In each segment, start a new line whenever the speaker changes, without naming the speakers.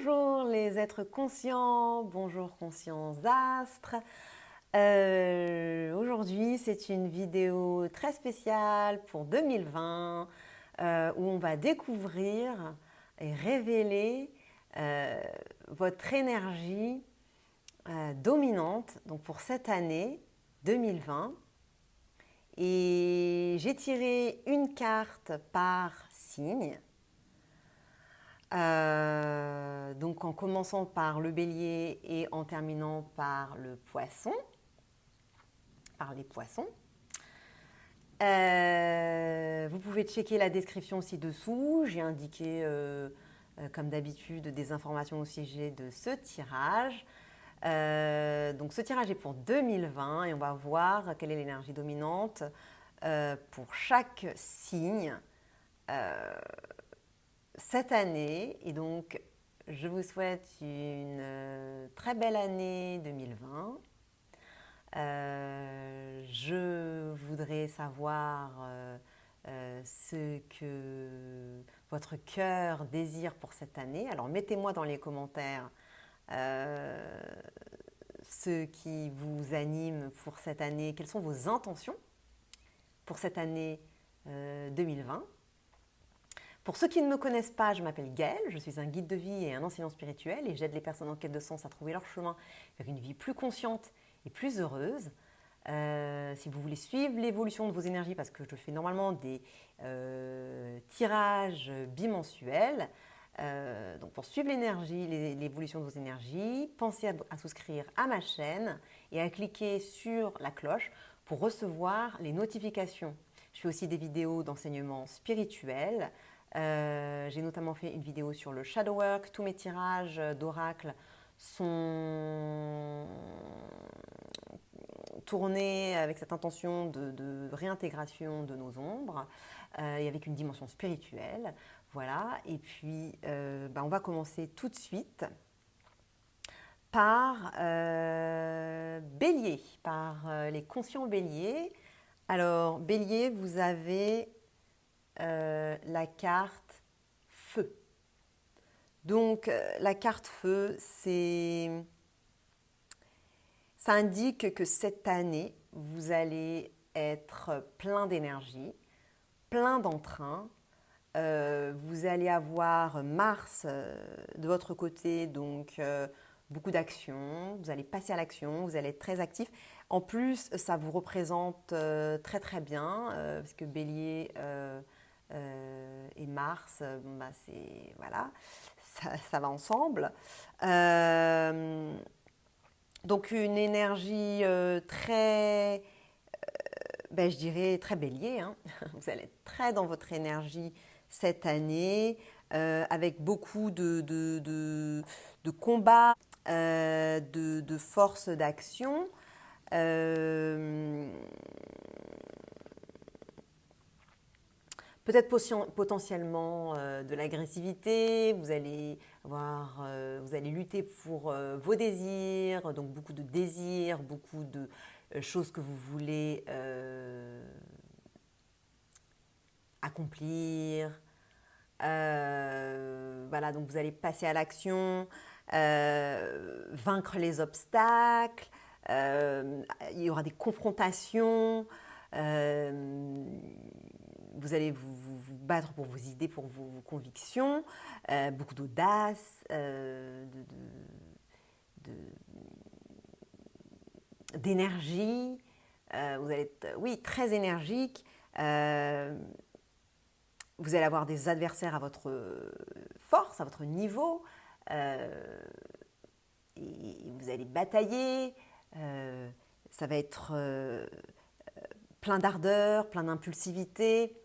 Bonjour les êtres conscients, bonjour conscients astres. Aujourd'hui, c'est une vidéo très spéciale pour 2020 où on va découvrir et révéler votre énergie dominante donc pour cette année 2020. Et j'ai tiré une carte par signe. Donc en commençant par le bélier et en terminant par le poisson, par les poissons. Vous pouvez checker la description ci-dessous. J'ai indiqué, comme d'habitude, des informations au sujet de ce tirage. Donc ce tirage est pour 2020 et on va voir quelle est l'énergie dominante pour chaque signe cette année. Et donc, je vous souhaite une très belle année 2020. Je voudrais savoir ce que votre cœur désire pour cette année. Alors, mettez-moi dans les commentaires ce qui vous anime pour cette année. Quelles sont vos intentions pour cette année 2020? Pour ceux qui ne me connaissent pas, je m'appelle Gaëlle, je suis un guide de vie et un enseignant spirituel et j'aide les personnes en quête de sens à trouver leur chemin vers une vie plus consciente et plus heureuse. Si vous voulez suivre l'évolution de vos énergies, parce que je fais normalement des tirages bimensuels, donc pour suivre l'énergie, l'évolution de vos énergies, pensez à souscrire à ma chaîne et à cliquer sur la cloche pour recevoir les notifications. Je fais aussi des vidéos d'enseignement spirituel. J'ai notamment fait une vidéo sur le shadow work. Tous mes tirages d'oracle sont tournés avec cette intention de réintégration de nos ombres et avec une dimension spirituelle. Voilà, et puis on va commencer tout de suite par Bélier, par les conscients Béliers. Alors, Bélier, vous avez la carte feu. Donc, la carte feu, ça indique que cette année, vous allez être plein d'énergie, plein d'entrain. Vous allez avoir Mars de votre côté, donc beaucoup d'action. Vous allez passer à l'action, vous allez être très actif. En plus, ça vous représente très très bien, parce que Bélier et Mars, voilà, ça va ensemble. Donc une énergie très, je dirais très Bélier, hein. Vous allez être très dans votre énergie cette année, avec beaucoup de combats, de force d'action. Peut-être potentiellement de l'agressivité, vous allez lutter pour vos désirs, donc beaucoup de désirs, beaucoup de choses que vous voulez accomplir. Voilà, donc vous allez passer à l'action, vaincre les obstacles, il y aura des confrontations. Vous allez vous battre pour vos idées, pour vos convictions, beaucoup d'audace, d'énergie. Vous allez être, oui, très énergique. Vous allez avoir des adversaires à votre force, à votre niveau. Et vous allez batailler. Ça va être plein d'ardeur, plein d'impulsivité.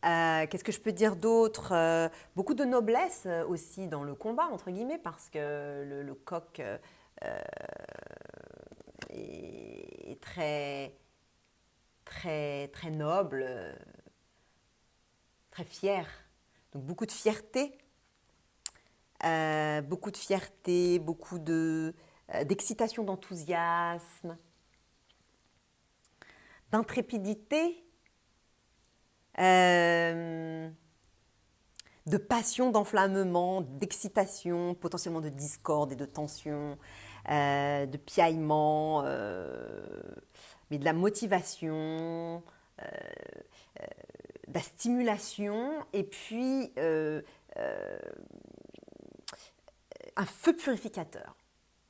Qu'est-ce que je peux dire d'autre? Beaucoup de noblesse aussi dans le combat, entre guillemets, parce que le coq est très, très, très noble, très fier. Donc beaucoup de fierté, beaucoup d'excitation, d'enthousiasme, d'intrépidité. de passion, d'enflammement, d'excitation, potentiellement de discorde et de tension, de piaillement, mais de la motivation, de la stimulation, et puis un feu purificateur.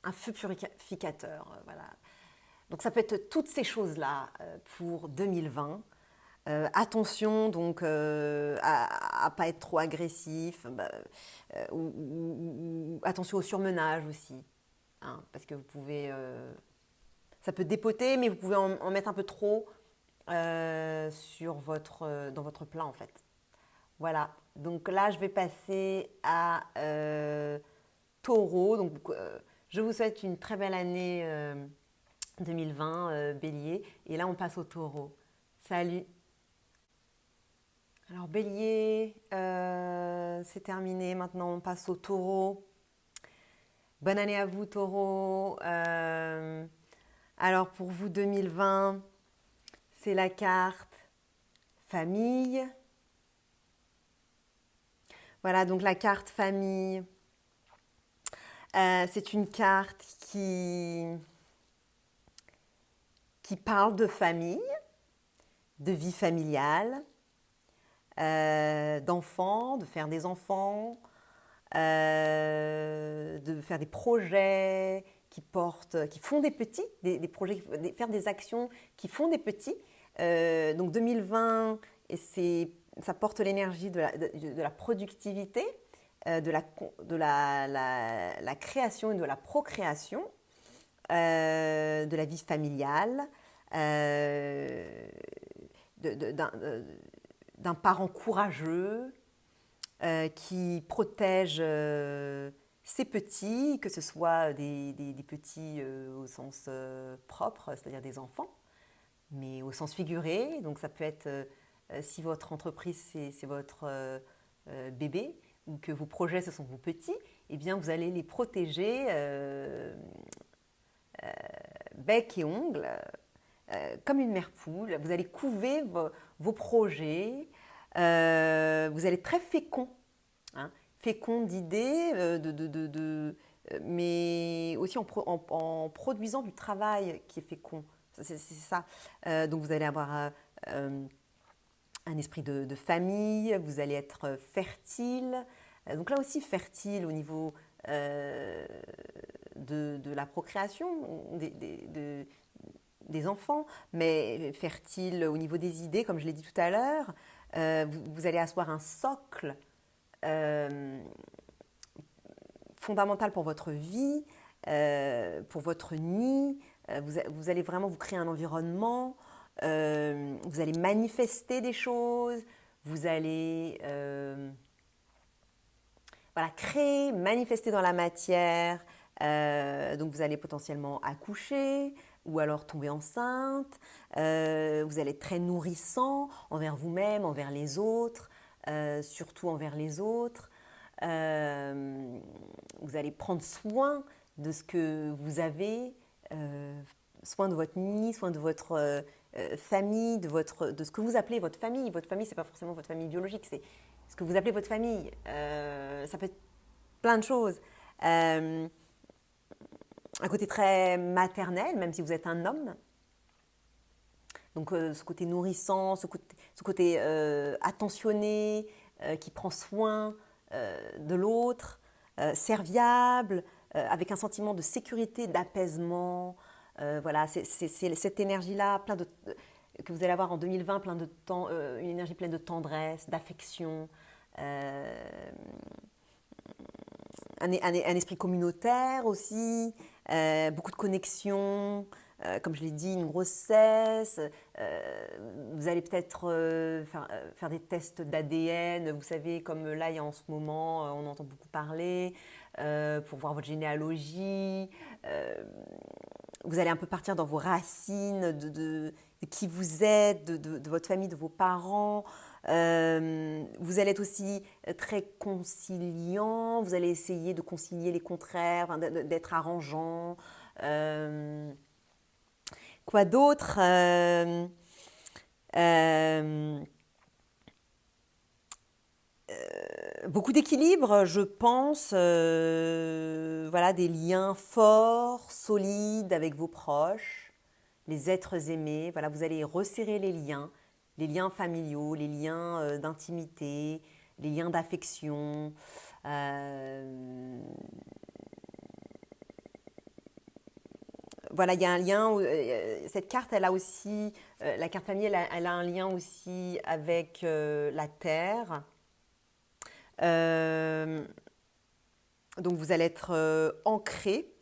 Un feu purificateur, voilà. Donc ça peut être toutes ces choses-là pour 2020. Attention donc à ne pas être trop agressif, ou attention au surmenage aussi, hein, parce que vous pouvez, ça peut dépoter, mais vous pouvez en mettre un peu trop dans votre plat en fait. Voilà, donc là je vais passer à Taureau. Donc je vous souhaite une très belle année 2020, Bélier, et là on passe au Taureau. Salut. Alors Bélier, c'est terminé, maintenant on passe au Taureau. Bonne année à vous Taureau. Alors pour vous 2020, c'est la carte famille. Voilà, donc la carte famille, c'est une carte qui parle de famille, de vie familiale, d'enfants, de faire des enfants, de faire des projets qui font des petits, des projets, faire des actions qui font des petits. Donc 2020, ça porte l'énergie de la productivité, la création et de la procréation, de la vie familiale, d'un parent courageux, qui protège ses petits, que ce soit des petits au sens propre, c'est-à-dire des enfants, mais au sens figuré. Donc ça peut être, si votre entreprise c'est votre bébé, ou que vos projets ce sont vos petits, eh bien vous allez les protéger bec et ongles, comme une mère poule. Vous allez couver vos projets, vous allez être très fécond, hein, fécond d'idées, mais aussi en produisant du travail qui est fécond. C'est ça. Donc vous allez avoir un esprit de famille, vous allez être fertile. Donc là aussi fertile au niveau de la procréation des enfants, mais fertile au niveau des idées, comme je l'ai dit tout à l'heure. Vous allez asseoir un socle fondamental pour votre vie, pour votre nid. Vous allez vraiment vous créer un environnement, vous allez manifester des choses, vous allez voilà, créer, manifester dans la matière. Donc vous allez potentiellement accoucher ou alors tomber enceinte. Vous allez être très nourrissant envers vous-même, envers les autres, surtout envers les autres. Vous allez prendre soin de ce que vous avez, soin de votre nid, soin de votre famille, de ce que vous appelez votre famille. Votre famille, ce n'est pas forcément votre famille biologique, c'est ce que vous appelez votre famille. Ça peut être plein de choses. Un côté très maternel, même si vous êtes un homme. Donc ce côté nourrissant, ce côté attentionné, qui prend soin de l'autre, serviable, avec un sentiment de sécurité, d'apaisement. Voilà, c'est cette énergie-là, que vous allez avoir en 2020, une énergie pleine de tendresse, d'affection, un esprit communautaire aussi, beaucoup de connexions, comme je l'ai dit, une grossesse. Vous allez peut-être faire des tests d'ADN, vous savez, comme là, il y a en ce moment, on entend beaucoup parler, pour voir votre généalogie. Vous allez un peu partir dans vos racines, de qui vous êtes, de votre famille, de vos parents. Vous allez être aussi très conciliant, vous allez essayer de concilier les contraires, d'être arrangeant. Quoi d'autre Beaucoup d'équilibre, je pense, voilà, des liens forts, solides avec vos proches, les êtres aimés. Voilà, vous allez resserrer les liens familiaux, les liens d'intimité, les liens d'affection. Euh, voilà, il y a un lien. Cette carte, elle a aussi, la carte famille, elle a un lien aussi avec la terre. Euh, donc vous allez être ancré.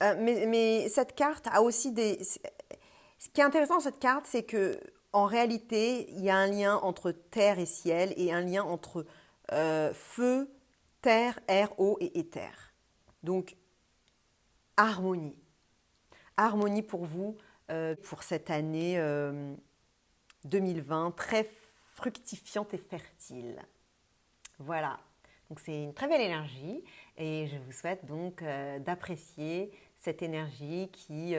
Mais cette carte a aussi des. Ce qui est intéressant dans cette carte, c'est que en réalité, il y a un lien entre terre et ciel et un lien entre feu, terre, air, eau et éther. Donc harmonie. Harmonie pour vous pour cette année 2020, très fructifiante et fertile. Voilà. Donc c'est une très belle énergie et je vous souhaite donc d'apprécier cette énergie qui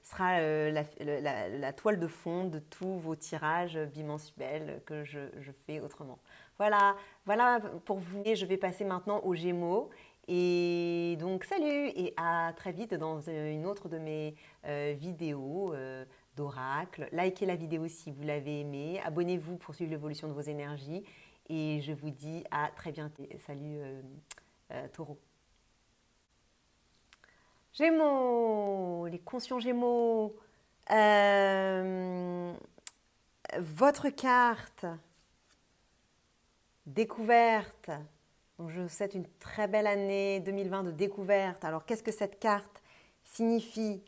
sera la toile de fond de tous vos tirages bimensuels que je fais autrement. Voilà, voilà pour vous. Et je vais passer maintenant aux Gémeaux. Et donc salut et à très vite dans une autre de mes vidéos d'oracle. Likez la vidéo si vous l'avez aimée. Abonnez-vous pour suivre l'évolution de vos énergies. Et je vous dis à très bientôt. Salut Taureau. Gémeaux, les conscients Gémeaux. Euh, Votre carte découverte. Donc je vous souhaite une très belle année 2020 de découverte. Alors qu'est-ce que cette carte signifie?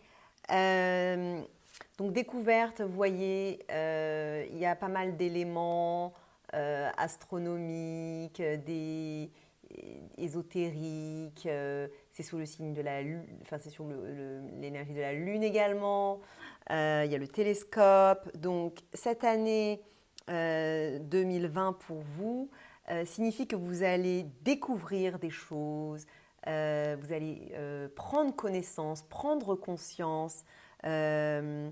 Donc découverte, vous voyez, il y a pas mal d'éléments astronomiques, des ésotériques. C'est sous le signe de la lune, enfin c'est sur l'énergie de la lune également. Il y a le télescope. Donc cette année 2020 pour vous signifie que vous allez découvrir des choses, vous allez prendre connaissance, prendre conscience, euh,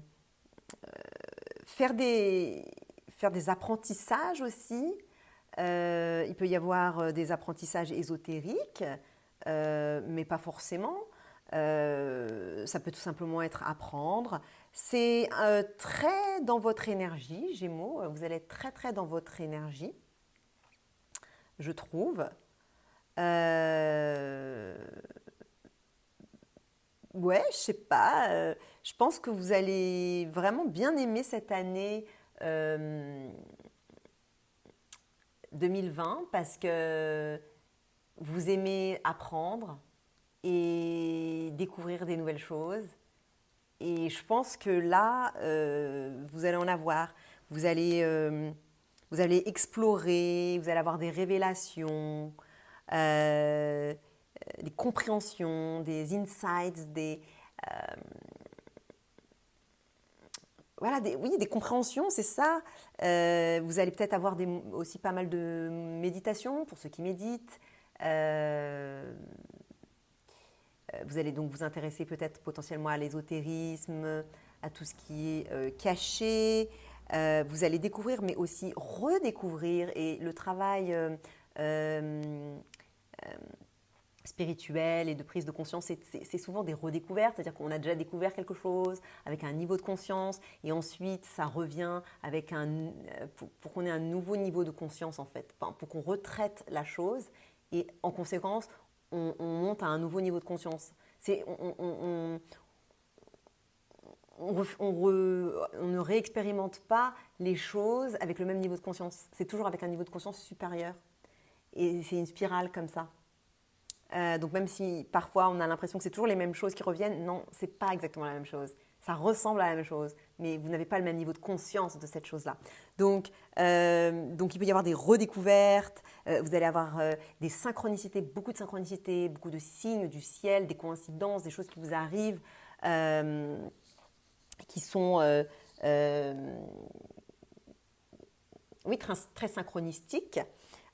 faire des apprentissages aussi. Il peut y avoir des apprentissages ésotériques, mais pas forcément. Ça peut tout simplement être apprendre. C'est très dans votre énergie, Gémeaux. Vous allez être très très dans votre énergie, je trouve. Euh, ouais, je sais pas. Je pense que vous allez vraiment bien aimer cette année euh, 2020 parce que vous aimez apprendre et découvrir des nouvelles choses. Et je pense que là, vous allez en avoir. Vous allez, euh, vous allez explorer, vous allez avoir des révélations, euh, des compréhensions, des insights, voilà, oui, des compréhensions, c'est ça. Vous allez peut-être avoir aussi pas mal de méditation pour ceux qui méditent. Euh, Vous allez donc vous intéresser peut-être potentiellement à l'ésotérisme, à tout ce qui est caché. Vous allez découvrir, mais aussi redécouvrir. Et le travail euh, spirituel et de prise de conscience, c'est souvent des redécouvertes, c'est-à-dire qu'on a déjà découvert quelque chose avec un niveau de conscience et ensuite ça revient avec pour qu'on ait un nouveau niveau de conscience en fait, enfin, pour qu'on retraite la chose et en conséquence on monte à un nouveau niveau de conscience. On ne réexpérimente pas les choses avec le même niveau de conscience, c'est toujours avec un niveau de conscience supérieur et c'est une spirale comme ça. Donc même si parfois on a l'impression que c'est toujours les mêmes choses qui reviennent, non, c'est pas exactement la même chose. Ça ressemble à la même chose, mais vous n'avez pas le même niveau de conscience de cette chose-là. Donc il peut y avoir des redécouvertes, vous allez avoir des synchronicités, beaucoup de signes du ciel, des coïncidences, des choses qui vous arrivent, euh, qui sont euh, oui, très synchronistiques.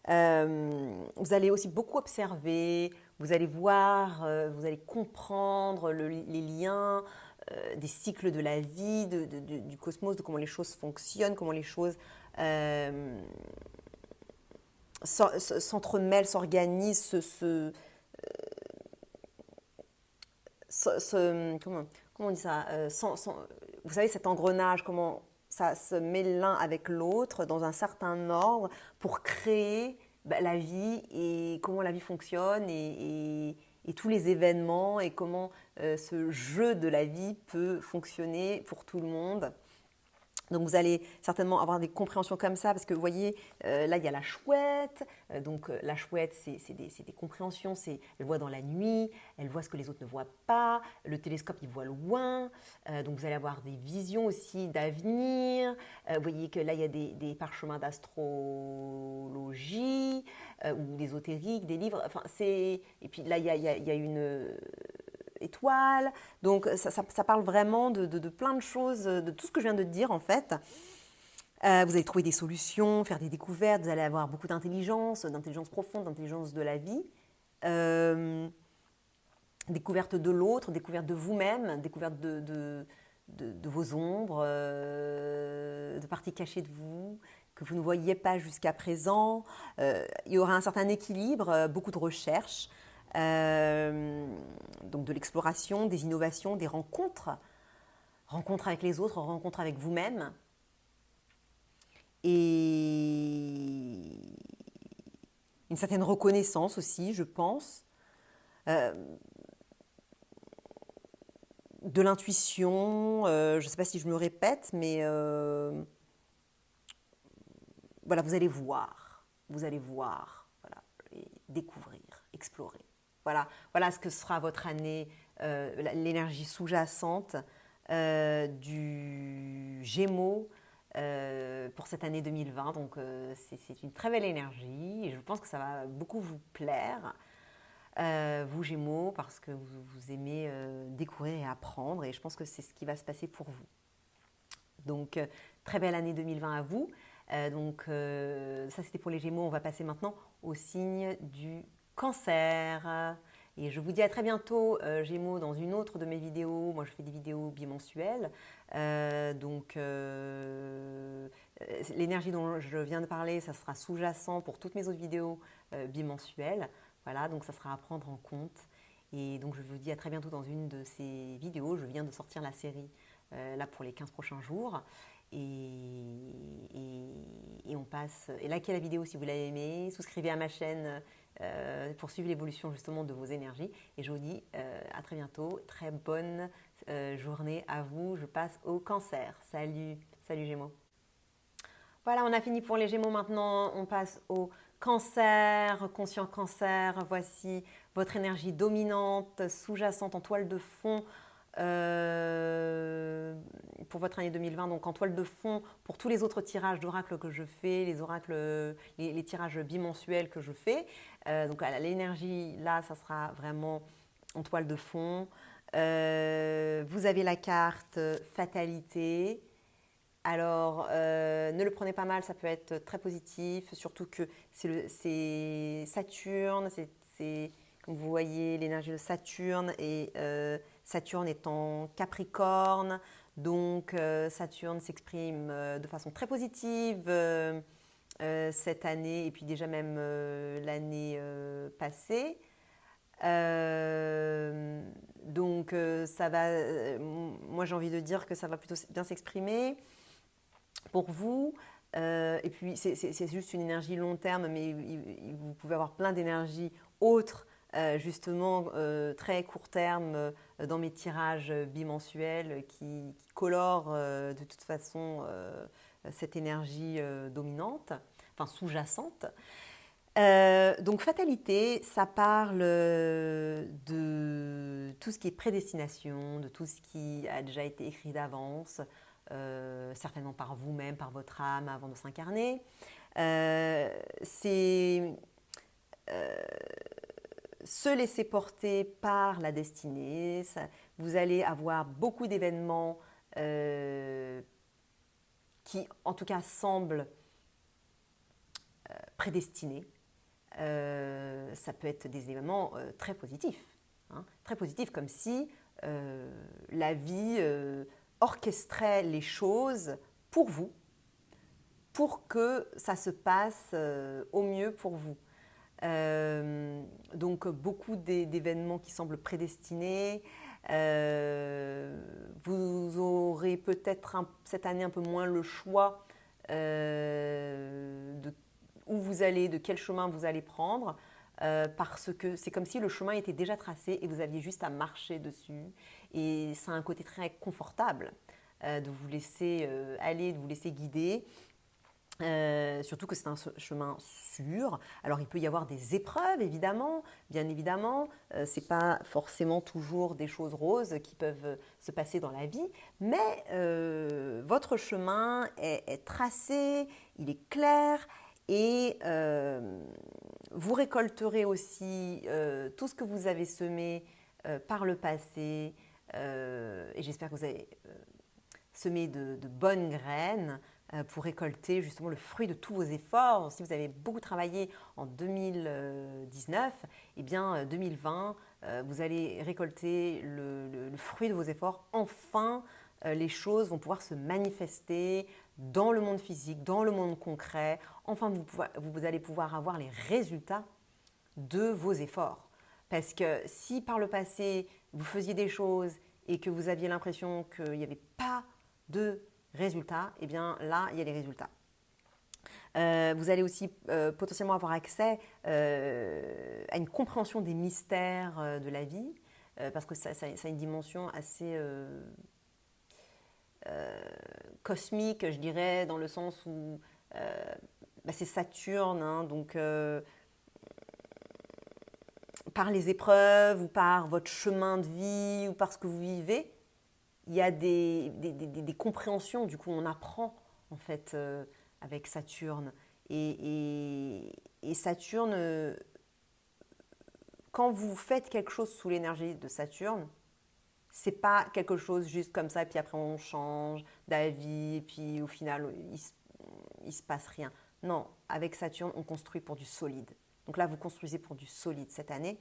Vous allez aussi beaucoup observer, vous allez voir, vous allez comprendre les liens des cycles de la vie, du cosmos, de comment les choses fonctionnent, comment les choses s'entremêlent, s'organisent, comment on dit ça, vous savez, cet engrenage, comment ça se met l'un avec l'autre dans un certain ordre pour créer la vie et comment la vie fonctionne et tous les événements et comment ce jeu de la vie peut fonctionner pour tout le monde. Donc vous allez certainement avoir des compréhensions comme ça parce que vous voyez, là il y a la chouette. La chouette c'est des compréhensions, elle voit dans la nuit, elle voit ce que les autres ne voient pas, le télescope il voit loin, donc vous allez avoir des visions aussi d'avenir. Vous voyez que là il y a des parchemins d'astrologie ou d'ésotérique, des livres, et puis là il y a une étoiles. Donc ça parle vraiment de plein de choses, de tout ce que je viens de te dire en fait. Vous allez trouver des solutions, faire des découvertes, vous allez avoir beaucoup d'intelligence profonde, d'intelligence de la vie. Découverte de l'autre, découverte de vous-même, découverte de vos ombres, de parties cachées de vous, que vous ne voyiez pas jusqu'à présent. Il y aura un certain équilibre, beaucoup de recherche. Donc de l'exploration, des innovations, des rencontres avec les autres, rencontres avec vous-même. Et une certaine reconnaissance aussi, je pense. De l'intuition, je ne sais pas si je me répète, mais voilà, vous allez voir, voilà, et découvrir, explorer. Voilà ce que sera votre année, l'énergie sous-jacente du Gémeaux pour cette année 2020. Donc c'est une très belle énergie et je pense que ça va beaucoup vous plaire, vous Gémeaux, parce que vous aimez découvrir et apprendre et je pense que c'est ce qui va se passer pour vous. Donc très belle année 2020 à vous. Ça c'était pour les Gémeaux. On va passer maintenant au signe du Cancer. Et je vous dis à très bientôt, Gémeaux, dans une autre de mes vidéos. Moi, je fais des vidéos bimensuelles. L'énergie dont je viens de parler, ça sera sous-jacent pour toutes mes autres vidéos bimensuelles. Voilà, donc ça sera à prendre en compte. Et donc, je vous dis à très bientôt dans une de ces vidéos. Je viens de sortir la série là pour les 15 prochains jours. Et on passe, et likez la vidéo si vous l'avez aimée, souscrivez à ma chaîne pour suivre l'évolution justement de vos énergies. Et je vous dis à très bientôt, très bonne journée à vous. Je passe au Cancer. Salut Gémeaux. Voilà, on a fini pour les Gémeaux. Maintenant, on passe au Cancer, conscient Cancer. Voici votre énergie dominante, sous-jacente en toile de fond. Pour votre année 2020, donc en toile de fond pour tous les autres tirages d'oracles que je fais, les tirages bimensuels que je fais. Donc l'énergie là, ça sera vraiment en toile de fond. Vous avez la carte fatalité. Alors, ne le prenez pas mal, ça peut être très positif, surtout que c'est Saturne, comme vous voyez l'énergie de Saturne et Saturne est en Capricorne, donc Saturne s'exprime de façon très positive cette année et puis déjà même l'année passée. Ça va, moi j'ai envie de dire que ça va plutôt bien s'exprimer pour vous. Et puis c'est juste une énergie long terme, mais vous pouvez avoir plein d'énergies autres, justement très court terme dans mes tirages bimensuels qui colorent de toute façon cette énergie dominante, enfin sous-jacente. Donc fatalité, ça parle de tout ce qui est prédestination, de tout ce qui a déjà été écrit d'avance, certainement par vous-même, par votre âme avant de s'incarner. C'est se laisser porter par la destinée. Vous allez avoir beaucoup d'événements qui en tout cas semblent prédestinés. Ça peut être des événements très positifs, très positifs, comme si la vie orchestrait les choses pour vous, pour que ça se passe au mieux pour vous. Donc beaucoup d'événements qui semblent prédestinés. Vous aurez peut-être cette année un peu moins le choix de où vous allez, de quel chemin vous allez prendre, parce que c'est comme si le chemin était déjà tracé et vous aviez juste à marcher dessus. Et ça a un côté très confortable de vous laisser aller, de vous laisser guider. Surtout que c'est un chemin sûr. Alors il peut y avoir des épreuves, évidemment, bien évidemment. C'est pas forcément toujours des choses roses qui peuvent se passer dans la vie, mais votre chemin est tracé, il est clair et vous récolterez aussi tout ce que vous avez semé par le passé. Et j'espère que vous avez semé de bonnes graines pour récolter justement le fruit de tous vos efforts. Si vous avez beaucoup travaillé en 2019, eh bien 2020, vous allez récolter le fruit de vos efforts. Enfin, les choses vont pouvoir se manifester dans le monde physique, dans le monde concret. Enfin, vous allez pouvoir avoir les résultats de vos efforts. Parce que si par le passé, vous faisiez des choses et que vous aviez l'impression qu'il n'y avait pas de résultats, eh bien là, il y a les résultats. Vous allez aussi potentiellement avoir accès à une compréhension des mystères de la vie, parce que ça a une dimension assez cosmique, je dirais, dans le sens où c'est Saturne, hein, donc par les épreuves ou par votre chemin de vie ou par ce que vous vivez, il y a des compréhensions, du coup on apprend en fait avec Saturne. Et Saturne, quand vous faites quelque chose sous l'énergie de Saturne, c'est pas quelque chose juste comme ça, et puis après on change d'avis, et puis au final il se passe rien. Non, avec Saturne, on construit pour du solide. Donc là, vous construisez pour du solide cette année.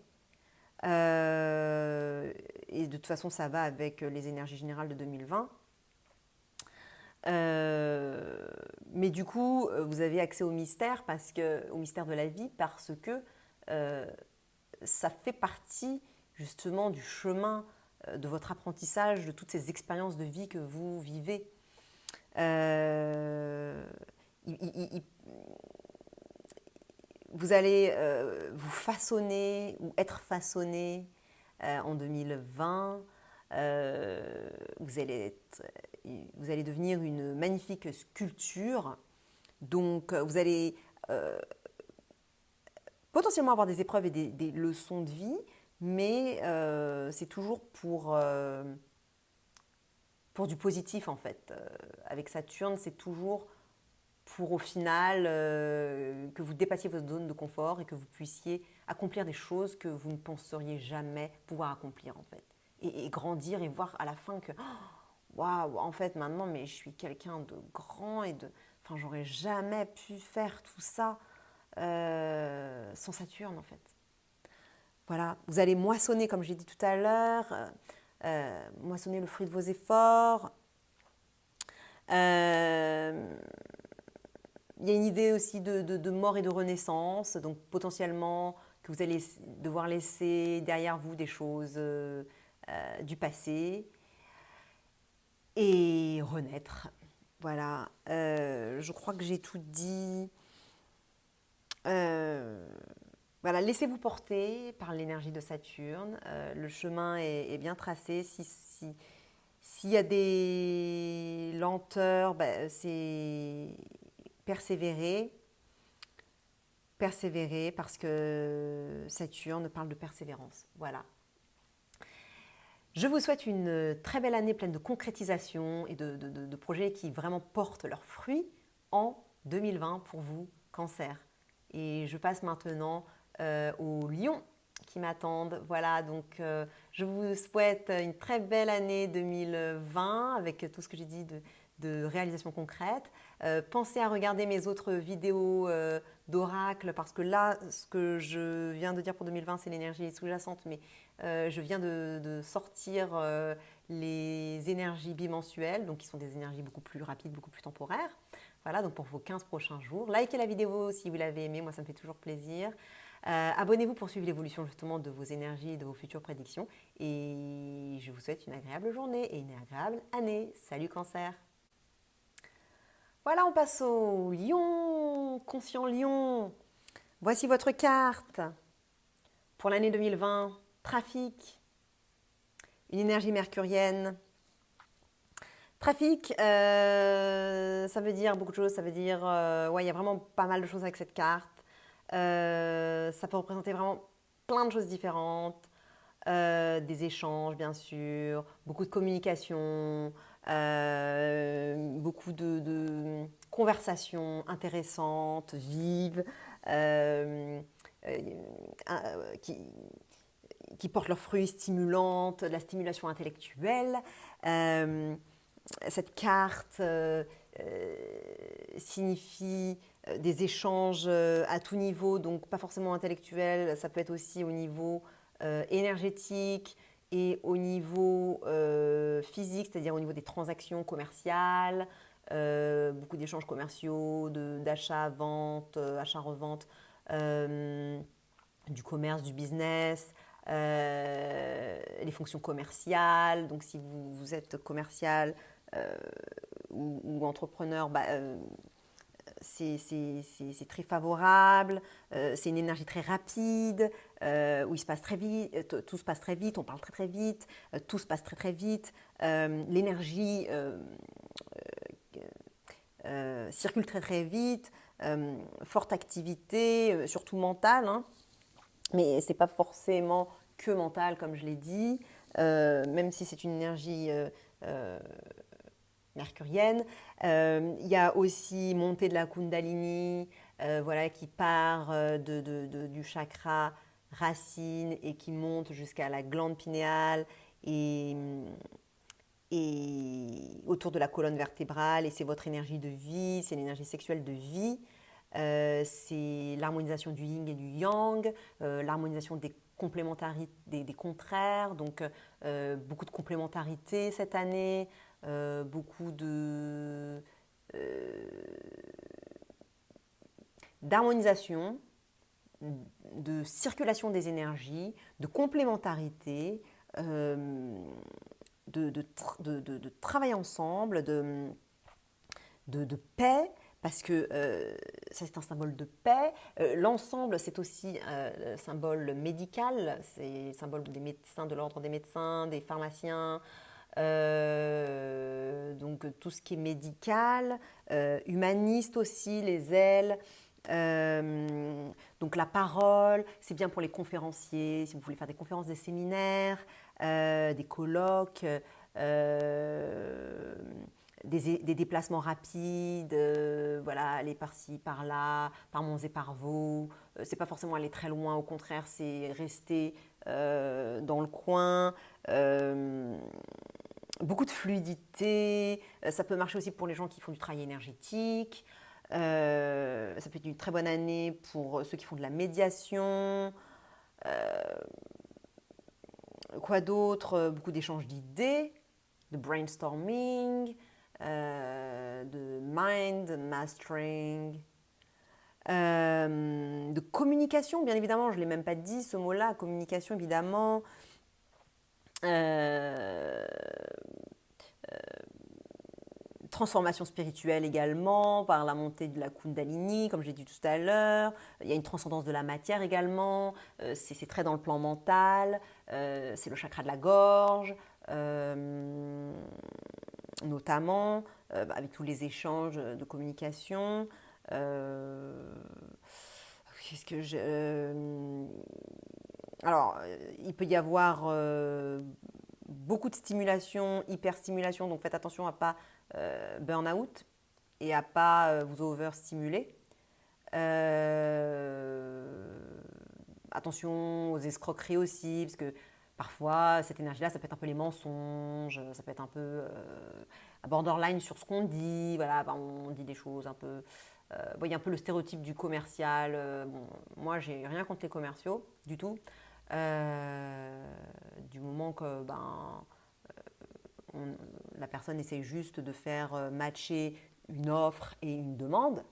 Et de toute façon, ça va avec les énergies générales de 2020. Mais du coup, vous avez accès au mystère, au mystère de la vie, parce que ça fait partie justement du chemin de votre apprentissage, de toutes ces expériences de vie que vous vivez. Vous allez vous façonner ou être façonné en 2020. Vous allez devenir une magnifique sculpture. Donc, vous allez potentiellement avoir des épreuves et des leçons de vie, mais c'est toujours pour du positif en fait. Avec Saturne, c'est toujours pour au final que vous dépassiez votre zone de confort et que vous puissiez accomplir des choses que vous ne penseriez jamais pouvoir accomplir en fait. Et grandir et voir à la fin que waouh, en fait maintenant mais je suis quelqu'un de grand enfin j'aurais jamais pu faire tout ça sans Saturne en fait. Voilà, vous allez moissonner comme j'ai dit tout à l'heure, moissonner le fruit de vos efforts. Il y a une idée aussi de mort et de renaissance, donc potentiellement que vous allez devoir laisser derrière vous des choses du passé et renaître. Voilà, je crois que j'ai tout dit. Voilà, laissez-vous porter par l'énergie de Saturne. Le chemin est bien tracé. S'il y a des lenteurs, c'est persévérer. Persévérer parce que Saturne parle de persévérance. Voilà. Je vous souhaite une très belle année pleine de concrétisation et de projets qui vraiment portent leurs fruits en 2020 pour vous, Cancer. Et je passe maintenant aux lions qui m'attendent. Voilà, donc je vous souhaite une très belle année 2020 avec tout ce que j'ai dit de réalisation concrète. Pensez à regarder mes autres vidéos d'oracle parce que là, ce que je viens de dire pour 2020, c'est l'énergie sous-jacente, mais je viens de sortir les énergies bimensuelles, donc qui sont des énergies beaucoup plus rapides, beaucoup plus temporaires. Voilà, donc pour vos 15 prochains jours. Likez la vidéo si vous l'avez aimée, moi ça me fait toujours plaisir. Abonnez-vous pour suivre l'évolution justement de vos énergies et de vos futures prédictions. Et je vous souhaite une agréable journée et une agréable année. Salut Cancer! Voilà, on passe au Lion, conscient Lion. Voici votre carte pour l'année 2020. Trafic, une énergie mercurienne. Trafic, ça veut dire beaucoup de choses. Ça veut dire, ouais, il y a vraiment pas mal de choses avec cette carte. Ça peut représenter vraiment plein de choses différentes. Des échanges, bien sûr, beaucoup de communication, beaucoup de conversations intéressantes, vives, euh, qui, qui portent leurs fruits stimulantes, de la stimulation intellectuelle. Cette carte signifie des échanges à tout niveau, donc pas forcément intellectuel, ça peut être aussi au niveau énergétique et au niveau physique, c'est-à-dire au niveau des transactions commerciales, beaucoup d'échanges commerciaux, d'achat, vente, achat-revente, du commerce, du business, les fonctions commerciales. Donc si vous êtes commercial ou entrepreneur, c'est très favorable, c'est une énergie très rapide, où il se passe très vite, tout se passe très vite, on parle très très vite, tout se passe très très vite, l'énergie circule très très vite, forte activité, surtout mentale, hein, mais ce n'est pas forcément que mentale comme je l'ai dit, même si c'est une énergie mercurienne. Il y a aussi montée de la Kundalini, voilà, qui part du chakra racine et qui monte jusqu'à la glande pinéale et autour de la colonne vertébrale. Et c'est votre énergie de vie, c'est l'énergie sexuelle de vie. C'est l'harmonisation du yin et du yang, l'harmonisation des complémentarités, des contraires, donc beaucoup de complémentarité cette année, beaucoup d'harmonisation, de circulation des énergies, de complémentarité, de travail ensemble, de paix, parce que ça c'est un symbole de paix. L'ensemble, c'est aussi un symbole médical, c'est le symbole des médecins, de l'ordre des médecins, des pharmaciens, donc tout ce qui est médical, humaniste aussi, les ailes. Donc la parole, c'est bien pour les conférenciers, si vous voulez faire des conférences, des séminaires, des colloques, des déplacements rapides, voilà, aller par-ci, par-là, par Mons et par Vaux. C'est pas forcément aller très loin, au contraire, c'est rester dans le coin. Beaucoup de fluidité. Ça peut marcher aussi pour les gens qui font du travail énergétique. Ça peut être une très bonne année pour ceux qui font de la médiation. Quoi d'autre? Beaucoup d'échanges d'idées, de brainstorming, de mind mastering, de communication, bien évidemment. Je ne l'ai même pas dit ce mot-là, communication évidemment. Transformation spirituelle également, par la montée de la Kundalini, comme j'ai dit tout à l'heure. Il y a une transcendance de la matière également. C'est très dans le plan mental. C'est le chakra de la gorge, notamment, avec tous les échanges de communication. Qu'est-ce que je... alors, il peut y avoir beaucoup de stimulation, hyperstimulation, donc faites attention à ne pas burn-out et à ne pas vous overstimuler. Attention aux escroqueries aussi, parce que parfois, cette énergie-là, ça peut être un peu les mensonges, ça peut être un peu borderline sur ce qu'on dit. Voilà, on dit des choses un peu... il y a un peu le stéréotype du commercial. Bon, moi, j'ai rien contre les commerciaux, du tout. Du moment que la personne essaye juste de faire matcher une offre et une demande,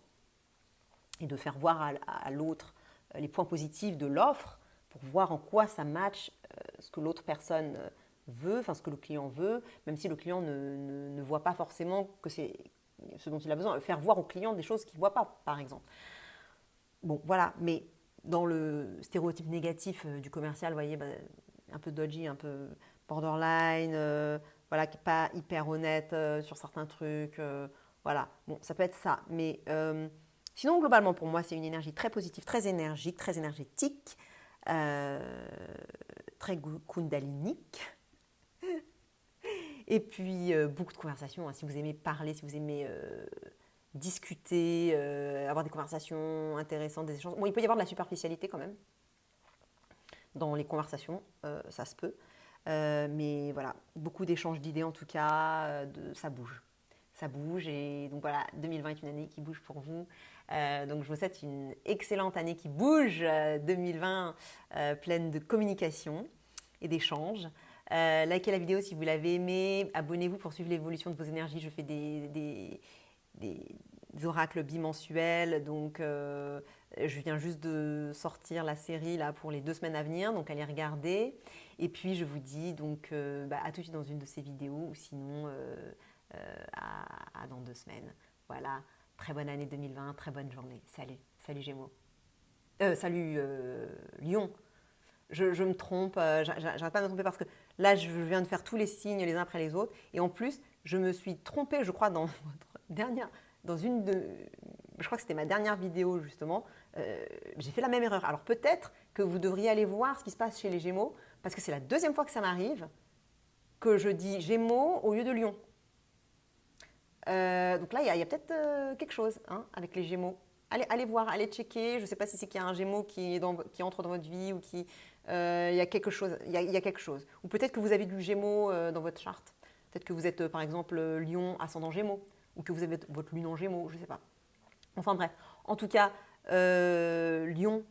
et de faire voir à l'autre les points positifs de l'offre pour voir en quoi ça match ce que l'autre personne veut, enfin ce que le client veut, même si le client ne voit pas forcément que c'est ce dont il a besoin. Faire voir au client des choses qu'il ne voit pas, par exemple. Bon, voilà, mais dans le stéréotype négatif du commercial, vous voyez, bah, un peu dodgy, un peu borderline, voilà, qui n'est pas hyper honnête sur certains trucs, voilà. Bon, ça peut être ça, mais sinon, globalement, pour moi, c'est une énergie très positive, très énergique, très énergétique, très kundalinique. Et puis, beaucoup de conversations, hein. Si vous aimez parler, si vous aimez discuter, avoir des conversations intéressantes, des échanges. Bon, il peut y avoir de la superficialité quand même dans les conversations, ça se peut. Mais voilà, beaucoup d'échanges d'idées en tout cas, ça bouge. Ça bouge et donc voilà, 2020 est une année qui bouge pour vous. Donc je vous souhaite une excellente année qui bouge, 2020 pleine de communication et d'échanges. Likez la vidéo si vous l'avez aimée, abonnez-vous pour suivre l'évolution de vos énergies. Je fais des oracles bimensuels, donc je viens juste de sortir la série là pour les 2 semaines à venir, donc allez regarder. Et puis je vous dis donc à tout de suite dans une de ces vidéos ou sinon à dans 2 semaines. Voilà, très bonne année 2020, très bonne journée. Salut, salut Gémeaux. Salut Lion. Je me trompe, j'arrête pas de me tromper parce que là je viens de faire tous les signes les uns après les autres et en plus je me suis trompée je crois dans votre dernière, dans une de, je crois que c'était ma dernière vidéo justement, j'ai fait la même erreur. Alors peut-être que vous devriez aller voir ce qui se passe chez les Gémeaux parce que c'est la 2e fois que ça m'arrive que je dis Gémeaux au lieu de Lion. Donc là il y a peut-être quelque chose hein, avec les Gémeaux. Allez voir, allez checker. Je ne sais pas si c'est qu'il y a un Gémeaux qui entre dans votre vie ou qui il y a quelque chose. Il y a quelque chose. Ou peut-être que vous avez du Gémeaux dans votre charte. Peut-être que vous êtes par exemple Lion ascendant Gémeaux ou que vous avez votre Lune en Gémeaux. Je ne sais pas. Enfin bref. En tout cas, Lion,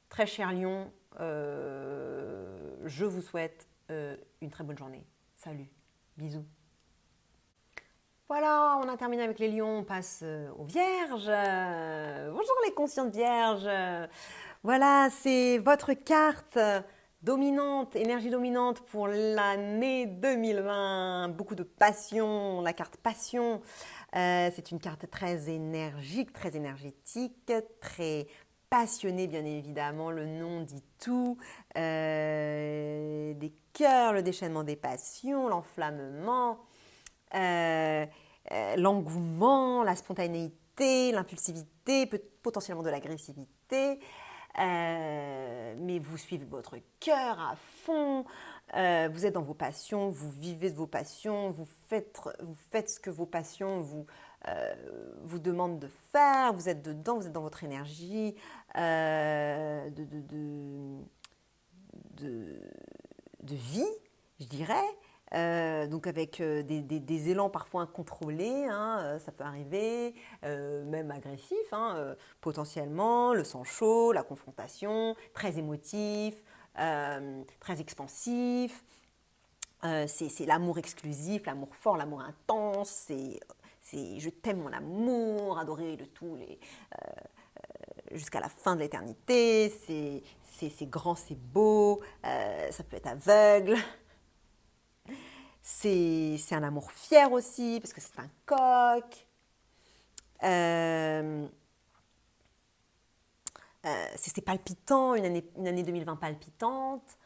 très cher Lion, je vous souhaite une très bonne journée. Salut, bisous. Voilà, on a terminé avec les lions, on passe aux vierges. Bonjour les conscientes vierges. Voilà, c'est votre carte dominante, énergie dominante pour l'année 2020. Beaucoup de passion, la carte passion. C'est une carte très énergique, très énergétique, très passionnée bien évidemment. Le nom dit tout. Des cœurs, le déchaînement des passions, l'enflammement. L'engouement, la spontanéité, l'impulsivité, potentiellement de l'agressivité. Mais vous suivez votre cœur à fond, vous êtes dans vos passions, vous vivez de vos passions, vous faites ce que vos passions vous demandent de faire, vous êtes dedans, vous êtes dans votre énergie de vie, je dirais. Donc avec des élans parfois incontrôlés, hein, ça peut arriver, même agressif, hein, potentiellement, le sang chaud, la confrontation, très émotif, très expansif. C'est l'amour exclusif, l'amour fort, l'amour intense, c'est je t'aime mon amour, adoré de tous les... jusqu'à la fin de l'éternité, c'est grand, c'est beau, ça peut être aveugle. C'est un amour fier aussi, parce que c'est un coq. C'est palpitant, une année 2020 palpitante.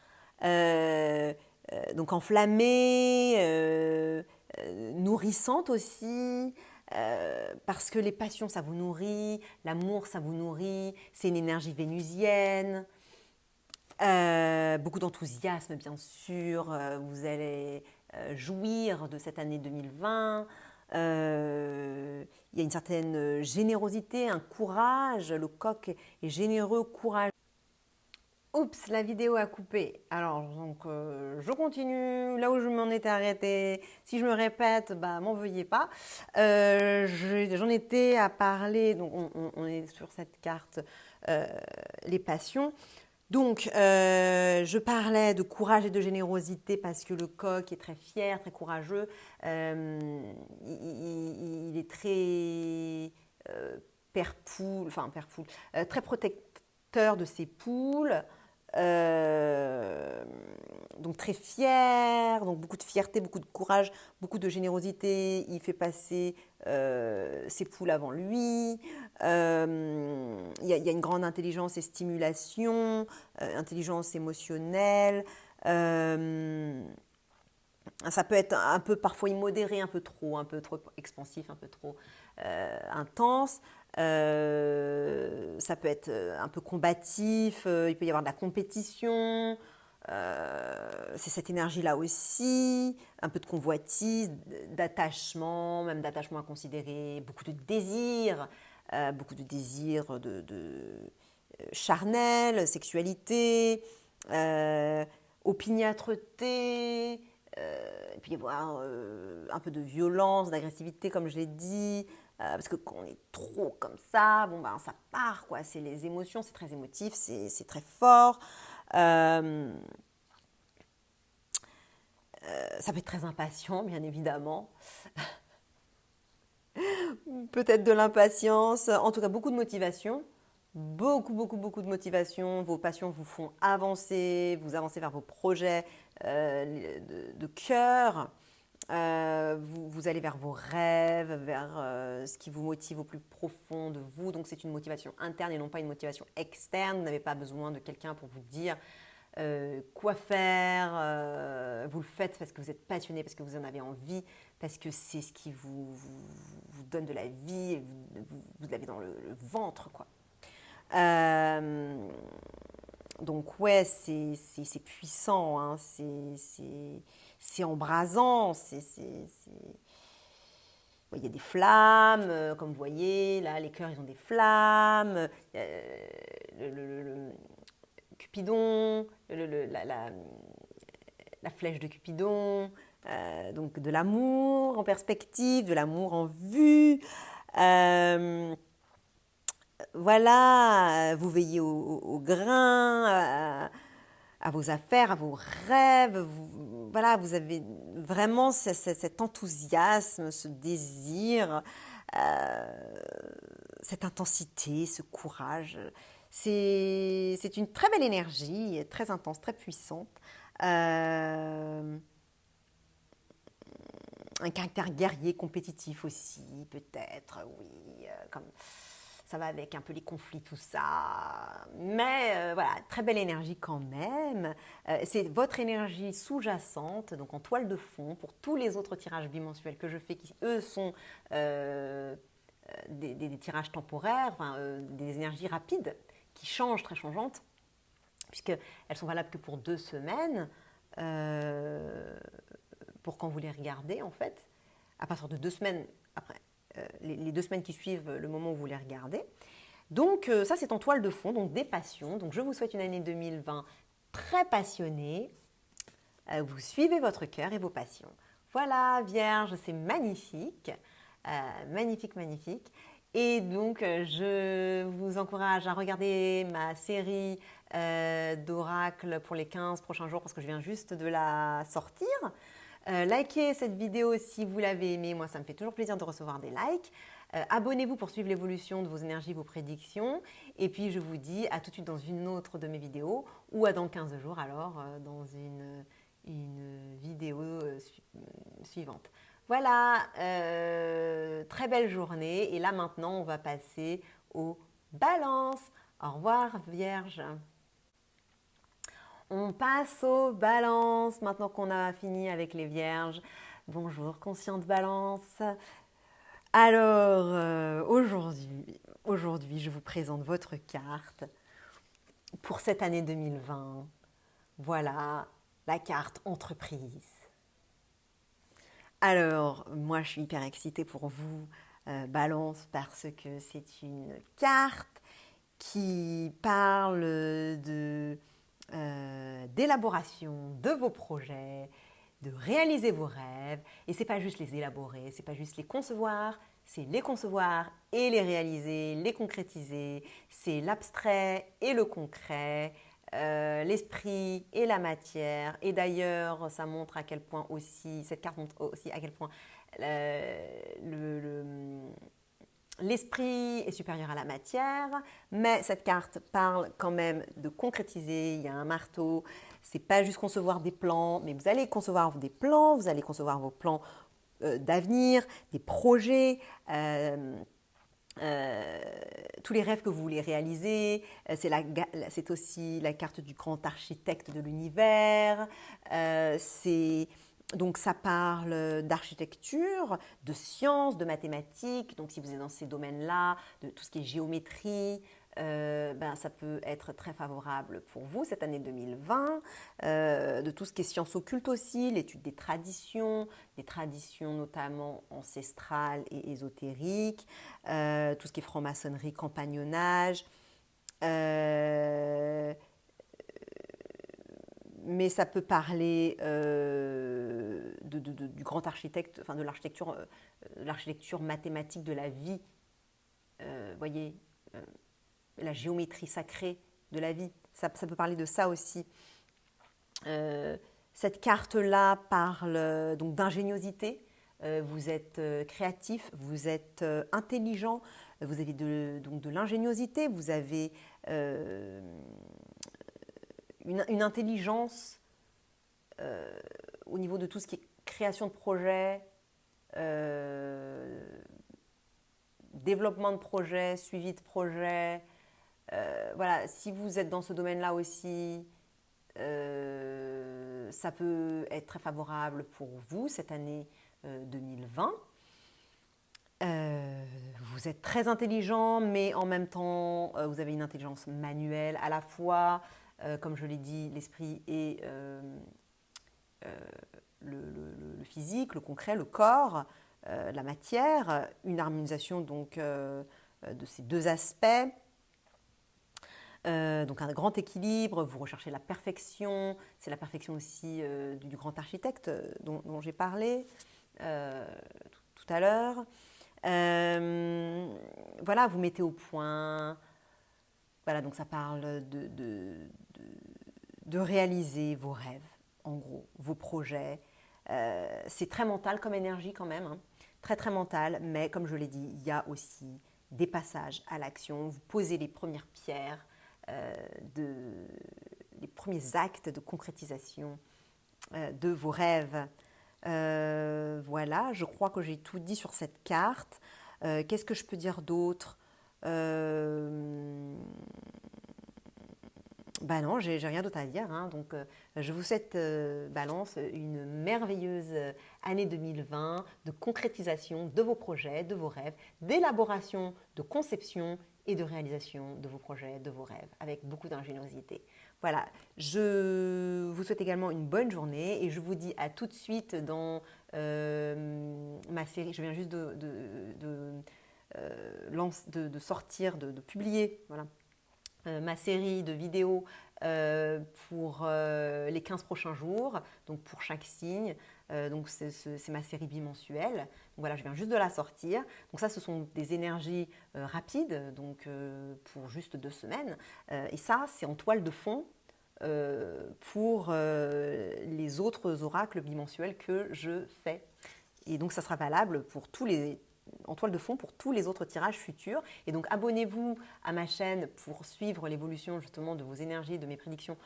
Donc enflammée, nourrissante aussi. Parce que les passions, ça vous nourrit. L'amour, ça vous nourrit. C'est une énergie vénusienne. Beaucoup d'enthousiasme, bien sûr. Vous allez jouir de cette année 2020. Il y a une certaine générosité, un courage. Le coq est généreux, courageux. Oups, la vidéo a coupé. Alors, donc, je continue là où je m'en étais arrêtée. Si je me répète, bah, m'en veuillez pas. J'en étais à parler, donc on est sur cette carte, les passions. Donc, je parlais de courage et de générosité parce que le coq est très fier, très courageux. Il est très père poule, enfin père poule, très protecteur de ses poules. Euh, donc très fier, donc beaucoup de fierté, beaucoup de courage, beaucoup de générosité. Il fait passer ses poules avant lui. Il y a une grande intelligence et stimulation, intelligence émotionnelle. Euh, Ça peut être un peu parfois immodéré, un peu trop expansif, un peu trop intense. Ça peut être un peu combatif, il peut y avoir de la compétition. C'est cette énergie-là aussi, un peu de convoitise, d'attachement, même d'attachement inconsidéré, beaucoup de désirs charnel, sexualité, opiniâtreté, et puis y avoir un peu de violence, d'agressivité, comme je l'ai dit, parce que quand on est trop comme ça, bon ben ça part quoi. C'est les émotions, c'est très émotif, c'est très fort. Euh, Ça peut être très impatient, bien évidemment. Peut-être de l'impatience, en tout cas beaucoup de motivation. Beaucoup de motivation. Vos passions vous font avancer, vous avancez vers vos projets de cœur. Vous allez vers vos rêves, vers ce qui vous motive au plus profond de vous. Donc c'est une motivation interne et non pas une motivation externe. Vous n'avez pas besoin de quelqu'un pour vous dire quoi faire. Vous le faites parce que vous êtes passionné, parce que vous en avez envie, parce que c'est ce qui vous donne de la vie, et vous l'avez dans le ventre, quoi. Euh, donc ouais, c'est puissant, hein, c'est embrasant, il y a des flammes, comme vous voyez, là, les cœurs, ils ont des flammes. Le Cupidon, la flèche de Cupidon, donc de l'amour en perspective, de l'amour en vue. Euh, voilà, vous veillez au grain, à vos affaires, à vos rêves. Voilà, vous avez vraiment cet enthousiasme, ce désir, euh, cette intensité, ce courage. C'est une très belle énergie, très intense, très puissante. Euh, un caractère guerrier, compétitif aussi, peut-être, oui, comme ça va avec un peu les conflits, tout ça. Mais voilà, très belle énergie quand même. C'est votre énergie sous-jacente, donc en toile de fond, pour tous les autres tirages bimensuels que je fais, qui eux sont des tirages temporaires, enfin, des énergies rapides, qui changent, très changeantes, puisqu'elles sont valables que pour 2 semaines. Euh, pour quand vous les regardez en fait, à partir de 2 semaines après, les 2 semaines qui suivent le moment où vous les regardez. Donc ça c'est en toile de fond, donc des passions. Donc je vous souhaite une année 2020 très passionnée. Vous suivez votre cœur et vos passions. Voilà, Vierge, c'est magnifique, magnifique, magnifique. Et donc, je vous encourage à regarder ma série d'oracles pour les 15 prochains jours parce que je viens juste de la sortir. Likez cette vidéo si vous l'avez aimée, moi ça me fait toujours plaisir de recevoir des likes. Abonnez-vous pour suivre l'évolution de vos énergies, vos prédictions. Et puis je vous dis à tout de suite dans une autre de mes vidéos ou à dans 15 jours alors dans une vidéo suivante. Voilà, très belle journée. Et là maintenant on va passer aux balances. Au revoir Vierge. On passe aux balances, maintenant qu'on a fini avec les vierges. Bonjour, consciente balance. Alors, aujourd'hui, je vous présente votre carte pour cette année 2020. Voilà, la carte entreprise. Alors, moi, je suis hyper excitée pour vous, balance, parce que c'est une carte qui parle d'élaboration de vos projets, de réaliser vos rêves. Et c'est pas juste les élaborer, c'est pas juste les concevoir, c'est les concevoir et les réaliser, les concrétiser. C'est l'abstrait et le concret. l'esprit et la matière. Et d'ailleurs, ça montre à quel point aussi, cette carte montre aussi à quel point l'esprit est supérieur à la matière, mais cette carte parle quand même de concrétiser. Il y a un marteau, c'est pas juste concevoir des plans, mais vous allez concevoir des plans, vous allez concevoir vos plans d'avenir, des projets, tous les rêves que vous voulez réaliser. C'est aussi la carte du grand architecte de l'univers. Donc ça parle d'architecture, de sciences, de mathématiques. Donc si vous êtes dans ces domaines-là, de tout ce qui est géométrie, ça peut être très favorable pour vous cette année 2020. De tout ce qui est sciences occultes aussi, l'étude des traditions notamment ancestrales et ésotériques, tout ce qui est franc-maçonnerie, compagnonnage. Mais ça peut parler du grand architecte, enfin de l'architecture mathématique de la vie. Voyez, la géométrie sacrée de la vie. Ça peut parler de ça aussi. Cette carte-là parle donc d'ingéniosité. Vous êtes créatif, vous êtes intelligent, vous avez donc de l'ingéniosité, vous avez une intelligence au niveau de tout ce qui est création de projet, développement de projet, suivi de projet. Voilà, si vous êtes dans ce domaine-là aussi, ça peut être très favorable pour vous cette année 2020. Vous êtes très intelligent, mais en même temps, vous avez une intelligence manuelle à la fois, comme je l'ai dit, l'esprit et le physique, le concret, le corps, la matière, une harmonisation donc de ces deux aspects. Donc un grand équilibre, vous recherchez la perfection, c'est la perfection aussi du grand architecte dont j'ai parlé tout à l'heure. Voilà, vous mettez au point, voilà, donc ça parle de réaliser vos rêves, en gros, vos projets. C'est très mental comme énergie quand même, hein. Très très mental, mais comme je l'ai dit, il y a aussi des passages à l'action. Vous posez les premières pierres, les premiers actes de concrétisation de vos rêves. Voilà, je crois que j'ai tout dit sur cette carte. Qu'est-ce que je peux dire d'autre? Ben non, j'ai rien d'autre à dire, hein. Donc, je vous souhaite, Balance, une merveilleuse année 2020 de concrétisation de vos projets, de vos rêves, d'élaboration, de conception et de réalisation de vos projets, de vos rêves, avec beaucoup d'ingéniosité. Voilà, je vous souhaite également une bonne journée et je vous dis à tout de suite dans ma série. Je viens juste de sortir, de publier, voilà, ma série de vidéos pour les 15 prochains jours, donc pour chaque signe. Donc c'est ma série bimensuelle. Donc voilà, je viens juste de la sortir. Donc ça, ce sont des énergies rapides, donc pour juste 2 semaines. Et ça, c'est en toile de fond pour les autres oracles bimensuels que je fais. Et donc ça sera valable pour en toile de fond pour tous les autres tirages futurs. Et donc abonnez-vous à ma chaîne pour suivre l'évolution justement de vos énergies, de mes prédictions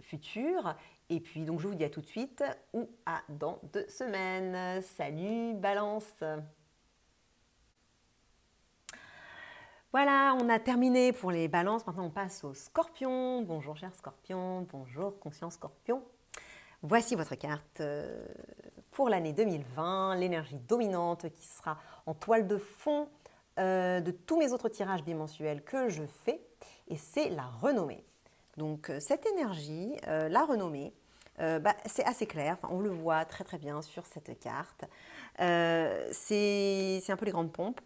futures. Et puis donc je vous dis à tout de suite ou à dans 2 semaines. Salut Balance! Voilà, on a terminé pour les balances. Maintenant on passe aux scorpions. Bonjour chers scorpions, bonjour conscient scorpion. Voici votre carte pour l'année 2020, l'énergie dominante qui sera en toile de fond de tous mes autres tirages bimensuels que je fais, et c'est la renommée. Donc cette énergie, la renommée, c'est assez clair, enfin, on le voit très très bien sur cette carte. C'est un peu les grandes pompes.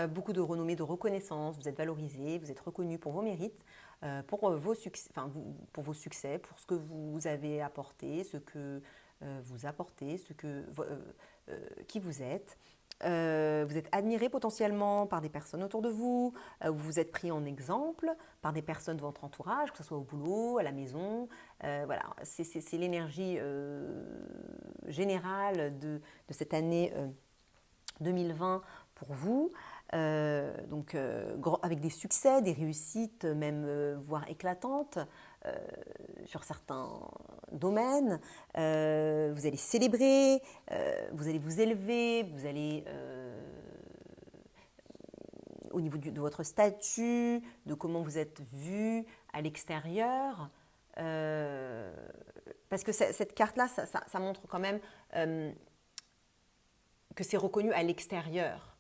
Beaucoup de renommée, de reconnaissance, vous êtes valorisé, vous êtes reconnu pour vos mérites, pour vos succès, pour ce que vous avez apporté, ce que vous apportez, qui vous êtes. Vous êtes admiré potentiellement par des personnes autour de vous, vous êtes pris en exemple par des personnes de votre entourage, que ce soit au boulot, à la maison. Voilà, c'est l'énergie générale de cette année 2020 pour vous. Donc avec des succès, des réussites même voire éclatantes sur certains domaines. Vous allez célébrer, vous allez vous élever, vous allez au niveau de votre statut, de comment vous êtes vu à l'extérieur. Parce que cette carte-là, ça montre quand même que c'est reconnu à l'extérieur,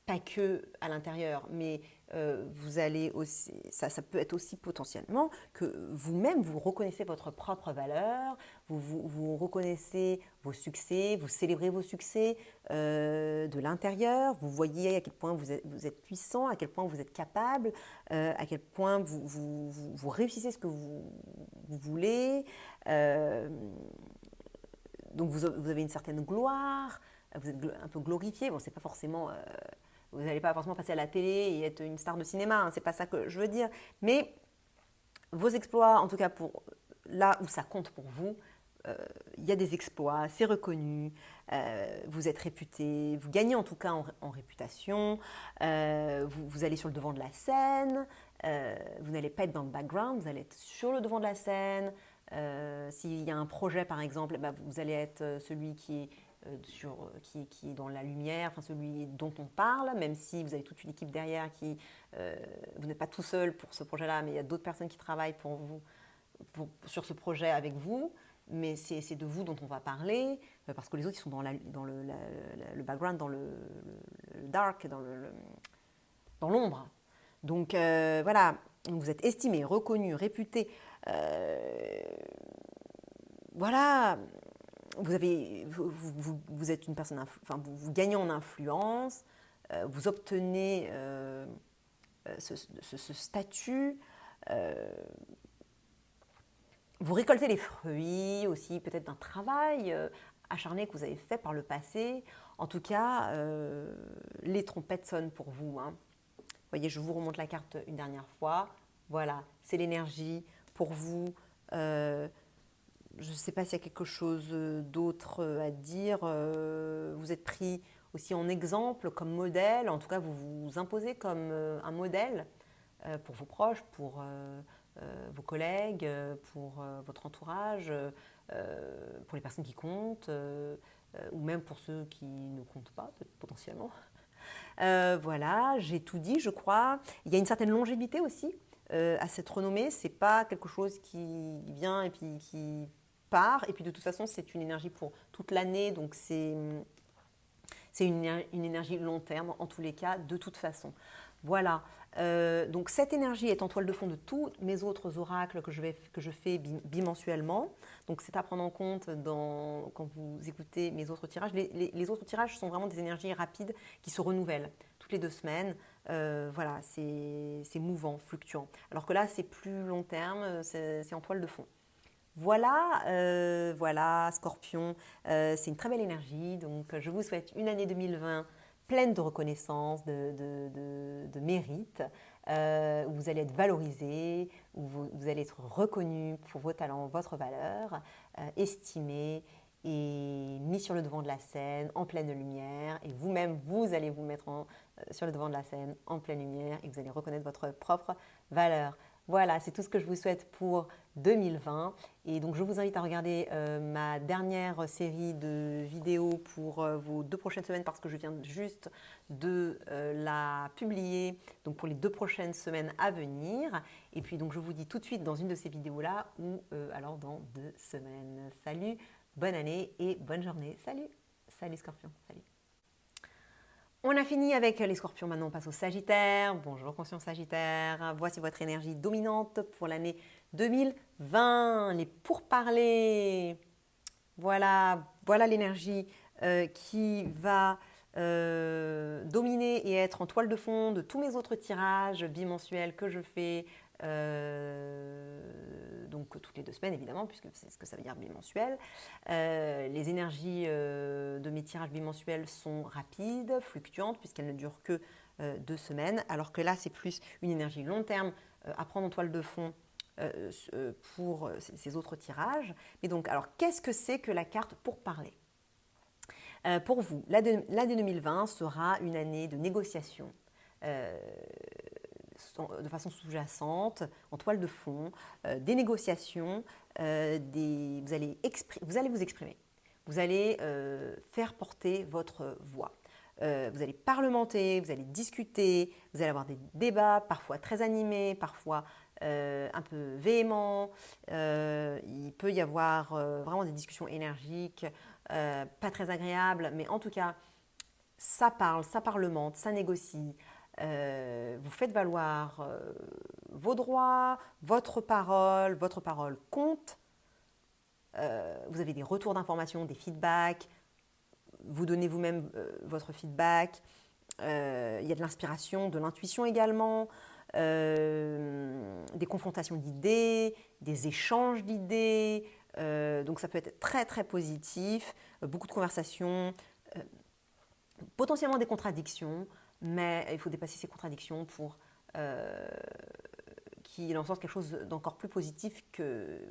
pas que à l'intérieur, mais vous allez aussi, ça peut être aussi potentiellement que vous-même vous reconnaissez votre propre valeur, vous reconnaissez vos succès, vous célébrez vos succès de l'intérieur, vous voyez à quel point vous êtes puissant, à quel point vous êtes capable, à quel point vous réussissez ce que vous voulez. Donc vous avez une certaine gloire, vous êtes un peu glorifié. Bon, c'est pas forcément, vous n'allez pas forcément passer à la télé et être une star de cinéma, hein, c'est pas ça que je veux dire. Mais vos exploits, en tout cas pour là où ça compte pour vous, il y a des exploits, c'est reconnu, vous êtes réputé, vous gagnez en tout cas en réputation, vous allez sur le devant de la scène, vous n'allez pas être dans le background, vous allez être sur le devant de la scène. S'il y a un projet par exemple, bah, vous allez être celui qui est qui est dans la lumière, enfin celui dont on parle, même si vous avez toute une équipe derrière vous n'êtes pas tout seul pour ce projet-là, mais il y a d'autres personnes qui travaillent pour vous, sur ce projet avec vous, mais c'est de vous dont on va parler, parce que les autres ils sont dans le background, dans le dark, dans l'ombre. Donc voilà, vous êtes estimé, reconnu, réputé. Voilà, vous êtes une personne, enfin, vous gagnez en influence, vous obtenez ce statut, vous récoltez les fruits aussi peut-être d'un travail acharné que vous avez fait par le passé. En tout cas, les trompettes sonnent pour vous, hein. Vous voyez, je vous remonte la carte une dernière fois. Voilà, c'est l'énergie pour vous. Je ne sais pas s'il y a quelque chose d'autre à dire. Vous êtes pris aussi en exemple, comme modèle. En tout cas, vous vous imposez comme un modèle pour vos proches, pour vos collègues, pour votre entourage, pour les personnes qui comptent, ou même pour ceux qui ne comptent pas, potentiellement. Voilà, j'ai tout dit, je crois. Il y a une certaine longévité aussi à cette renommée. C'est pas quelque chose qui vient et puis qui part. Et puis de toute façon, c'est une énergie pour toute l'année, donc c'est une énergie long terme en tous les cas, de toute façon. Voilà. Donc cette énergie est en toile de fond de tous mes autres oracles que je fais bimensuellement. Donc c'est à prendre en compte quand vous écoutez mes autres tirages. Les autres tirages sont vraiment des énergies rapides qui se renouvellent toutes les 2 semaines. Voilà, c'est mouvant, fluctuant. Alors que là, c'est plus long terme, c'est en toile de fond. Voilà, voilà, Scorpion, c'est une très belle énergie. Donc je vous souhaite une année 2020 pleine de reconnaissance, de mérite, où vous allez être valorisé, où vous allez être reconnu pour vos talents, votre valeur, estimé et mis sur le devant de la scène, en pleine lumière. Et vous-même, vous allez vous mettre sur le devant de la scène, en pleine lumière, et vous allez reconnaître votre propre valeur. Voilà, c'est tout ce que je vous souhaite pour 2020. Et donc, je vous invite à regarder ma dernière série de vidéos pour vos 2 prochaines semaines parce que je viens juste de la publier donc pour les 2 prochaines semaines à venir. Et puis, donc, je vous dis tout de suite dans une de ces vidéos-là ou alors dans 2 semaines. Salut, bonne année et bonne journée. Salut, salut Scorpion, salut. On a fini avec les scorpions, maintenant on passe au Sagittaire. Bonjour conscient Sagittaire, voici votre énergie dominante pour l'année 2020, les pourparlers. Voilà l'énergie qui va dominer et être en toile de fond de tous mes autres tirages bimensuels que je fais donc toutes les 2 semaines évidemment, puisque c'est ce que ça veut dire bimensuel. Les énergies de mes tirages bimensuels sont rapides, fluctuantes, puisqu'elles ne durent que 2 semaines, alors que là c'est plus une énergie long terme à prendre en toile de fond pour ces autres tirages. Mais donc, alors qu'est-ce que c'est que la carte pour parler? Pour vous, l'année 2020 sera une année de négociation de façon sous-jacente, en toile de fond, des négociations, vous allez vous exprimer, vous allez faire porter votre voix. Vous allez parlementer, vous allez discuter, vous allez avoir des débats, parfois très animés, parfois un peu véhéments. Il peut y avoir vraiment des discussions énergiques, pas très agréables, mais en tout cas, ça parle, ça parlemente, ça négocie. Vous faites valoir vos droits, votre parole compte. Vous avez des retours d'informations, des feedbacks, vous donnez vous-même votre feedback. Il y a de l'inspiration, de l'intuition également, des confrontations d'idées, des échanges d'idées. Donc ça peut être très très positif, beaucoup de conversations, potentiellement des contradictions, mais il faut dépasser ces contradictions pour qu'il en sorte quelque chose d'encore plus positif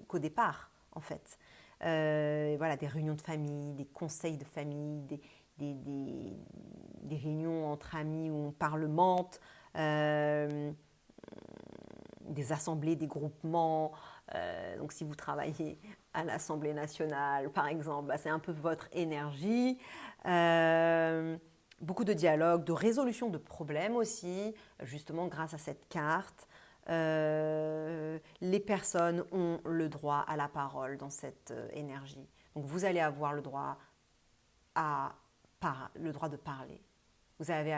qu'au départ, en fait. Voilà, des réunions de famille, des conseils de famille, des réunions entre amis où on parlemente, des assemblées, des groupements. Donc si vous travaillez à l'Assemblée nationale, par exemple, bah, c'est un peu votre énergie. Beaucoup de dialogue, de résolution de problèmes aussi, justement grâce à cette carte. Les personnes ont le droit à la parole dans cette énergie. Donc vous allez avoir le droit de parler. Vous allez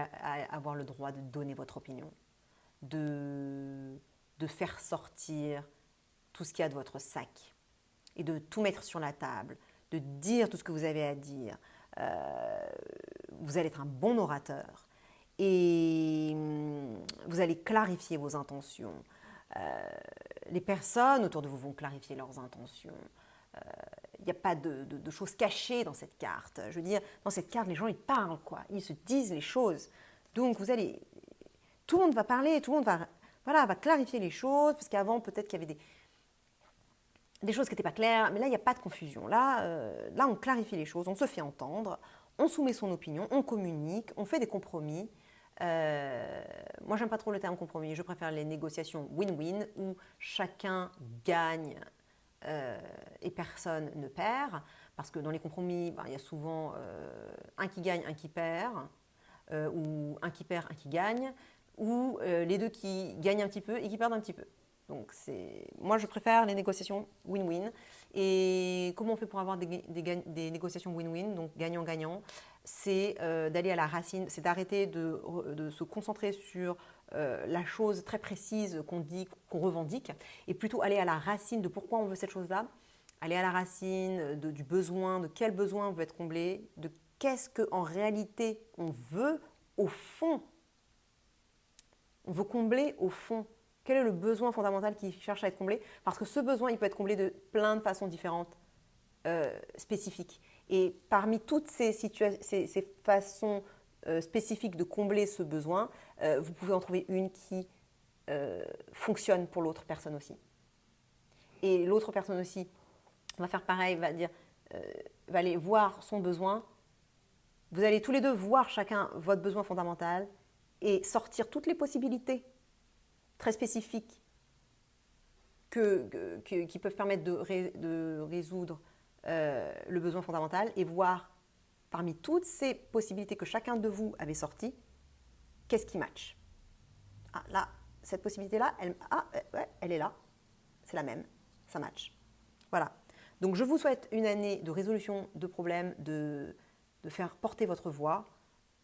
avoir le droit de donner votre opinion, de faire sortir tout ce qu'il y a de votre sac et de tout mettre sur la table, de dire tout ce que vous avez à dire. Vous allez être un bon orateur et vous allez clarifier vos intentions. Les personnes autour de vous vont clarifier leurs intentions. Il n'y a pas de choses cachées dans cette carte. Je veux dire, dans cette carte, les gens, ils parlent, quoi. Ils se disent les choses. Donc, tout le monde va parler, tout le monde va clarifier les choses, parce qu'avant, peut-être qu'il y avait des choses qui n'étaient pas claires, mais là, il n'y a pas de confusion. Là, on clarifie les choses, on se fait entendre, on soumet son opinion, on communique, on fait des compromis. Moi, j'aime pas trop le terme compromis, je préfère les négociations win-win, où chacun gagne et personne ne perd, parce que dans les compromis, il y a souvent un qui gagne, un qui perd, ou un qui perd, un qui gagne, ou les deux qui gagnent un petit peu et qui perdent un petit peu. Donc moi je préfère les négociations win-win. Et comment on fait pour avoir des négociations win-win, donc gagnant-gagnant? C'est d'aller à la racine, c'est d'arrêter de se concentrer sur la chose très précise qu'on dit, qu'on revendique, et plutôt aller à la racine de pourquoi on veut cette chose-là, aller à la racine du besoin, de quel besoin veut être comblé, de qu'est-ce qu'en réalité on veut au fond. On veut combler au fond. Quel est le besoin fondamental qui cherche à être comblé? Parce que ce besoin, il peut être comblé de plein de façons différentes, spécifiques. Et parmi toutes ces façons spécifiques de combler ce besoin, vous pouvez en trouver une qui fonctionne pour l'autre personne aussi. Et l'autre personne aussi va faire pareil, va aller voir son besoin. Vous allez tous les deux voir chacun votre besoin fondamental et sortir toutes les possibilités très spécifiques qui peuvent permettre de résoudre le besoin fondamental et voir parmi toutes ces possibilités que chacun de vous avait sorties, qu'est-ce qui match. Ah là, cette possibilité-là, elle est là, c'est la même, ça match. Voilà. Donc je vous souhaite une année de résolution de problèmes, de faire porter votre voix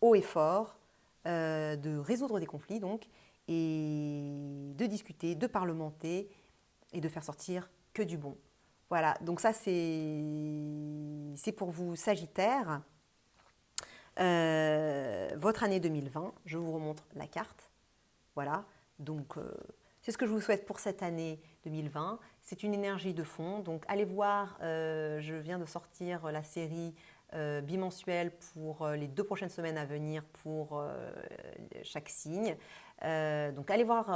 haut et fort, de résoudre des conflits donc, et de discuter, de parlementer et de faire sortir que du bon. Voilà, donc ça c'est pour vous Sagittaire. Votre année 2020, je vous remontre la carte. Voilà, donc C'est ce que je vous souhaite pour cette année 2020. C'est une énergie de fond. Donc allez voir, je viens de sortir la série bimensuelle pour les 2 prochaines semaines à venir pour chaque signe. Donc allez voir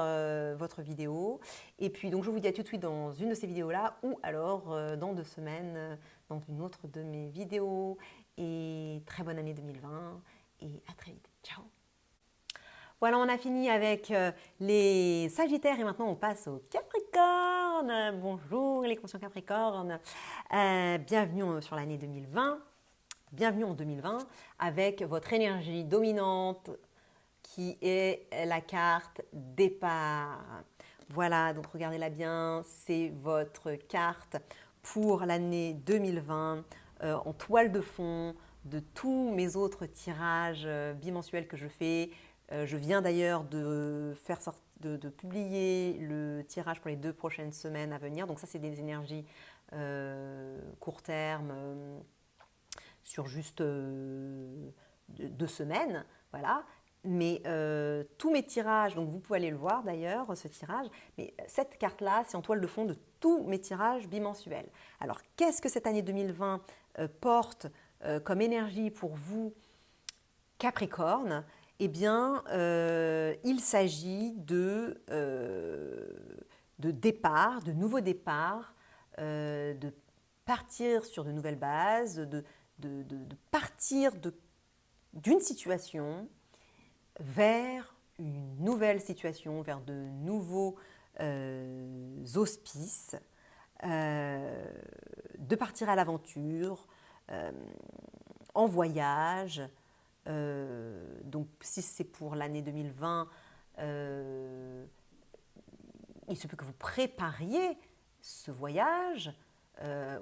votre vidéo. Et puis donc je vous dis à tout de suite dans une de ces vidéos-là ou alors dans 2 semaines dans une autre de mes vidéos. Et très bonne année 2020 et à très vite. Ciao. Voilà, on a fini avec les Sagittaires et maintenant on passe aux Capricornes. Bonjour les conscients Capricornes. Bienvenue sur l'année 2020. Bienvenue en 2020 avec votre énergie dominante qui est la carte départ. Voilà, donc regardez-la bien, c'est votre carte pour l'année 2020 en toile de fond de tous mes autres tirages bimensuels que je fais. Je viens d'ailleurs de publier le tirage pour les 2 prochaines semaines à venir. Donc ça, c'est des énergies court terme sur juste 2 semaines. Voilà. Mais tous mes tirages, donc vous pouvez aller le voir d'ailleurs, ce tirage, mais cette carte-là, c'est en toile de fond de tous mes tirages bimensuels. Alors, qu'est-ce que cette année 2020 porte comme énergie pour vous, Capricorne? Eh bien, il s'agit de départ, de nouveaux départs, de partir sur de nouvelles bases, de partir d'une situation vers une nouvelle situation, vers de nouveaux auspices, de partir à l'aventure, en voyage. Donc si c'est pour l'année 2020, il se peut que vous prépariez ce voyage,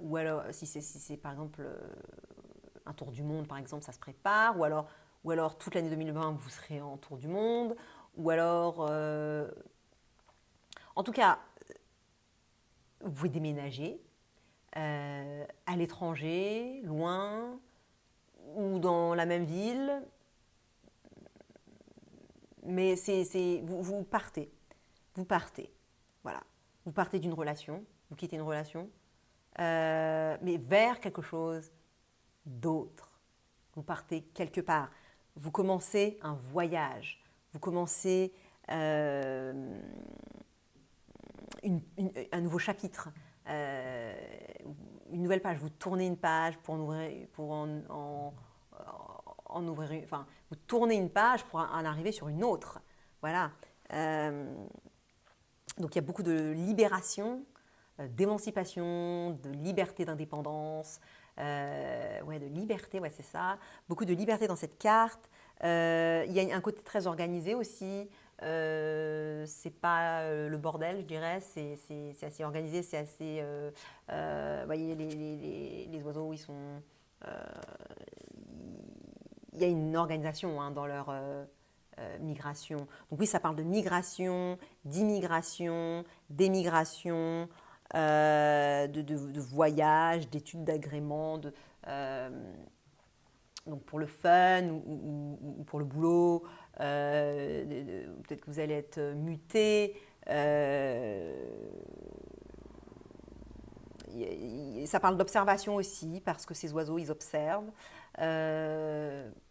ou alors si c'est par exemple un tour du monde par exemple, ça se prépare, ou alors toute l'année 2020 vous serez en tour du monde, ou alors en tout cas vous pouvez déménager à l'étranger, loin ou dans la même ville, mais vous partez, voilà, vous partez d'une relation, vous quittez une relation, mais vers quelque chose d'autre. Vous partez quelque part. Vous commencez un voyage. Vous commencez un nouveau chapitre, une nouvelle page. Vous tournez une page pour en ouvrir une. Enfin, vous tournez une page pour en arriver sur une autre. Voilà. Donc il y a beaucoup de libération, d'émancipation, de liberté, d'indépendance. De liberté, c'est ça. Beaucoup de liberté dans cette carte. Il y a un côté très organisé aussi. C'est pas le bordel, je dirais. C'est assez organisé, c'est assez. Voyez, les oiseaux, ils sont. Il y a une organisation dans leur migration. Donc oui, ça parle de migration, d'immigration, d'émigration, de voyage, d'études d'agrément, donc pour le fun ou pour le boulot, peut-être que vous allez être muté. Ça parle d'observation aussi, parce que ces oiseaux, ils observent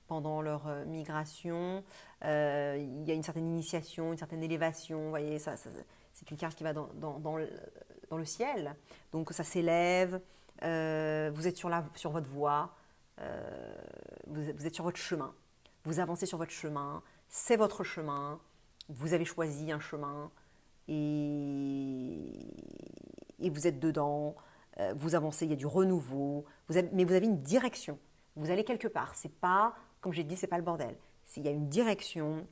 pendant leur migration. Il y a une certaine initiation, une certaine élévation. Vous voyez, c'est une carte qui va dans le ciel. Donc ça s'élève, vous êtes sur votre voie, vous êtes sur votre chemin. Vous avancez sur votre chemin, c'est votre chemin, vous avez choisi un chemin et vous êtes dedans, vous avancez, il y a du renouveau, mais vous avez une direction. Vous allez quelque part. C'est pas, comme j'ai dit, c'est pas le bordel. Il y a une direction.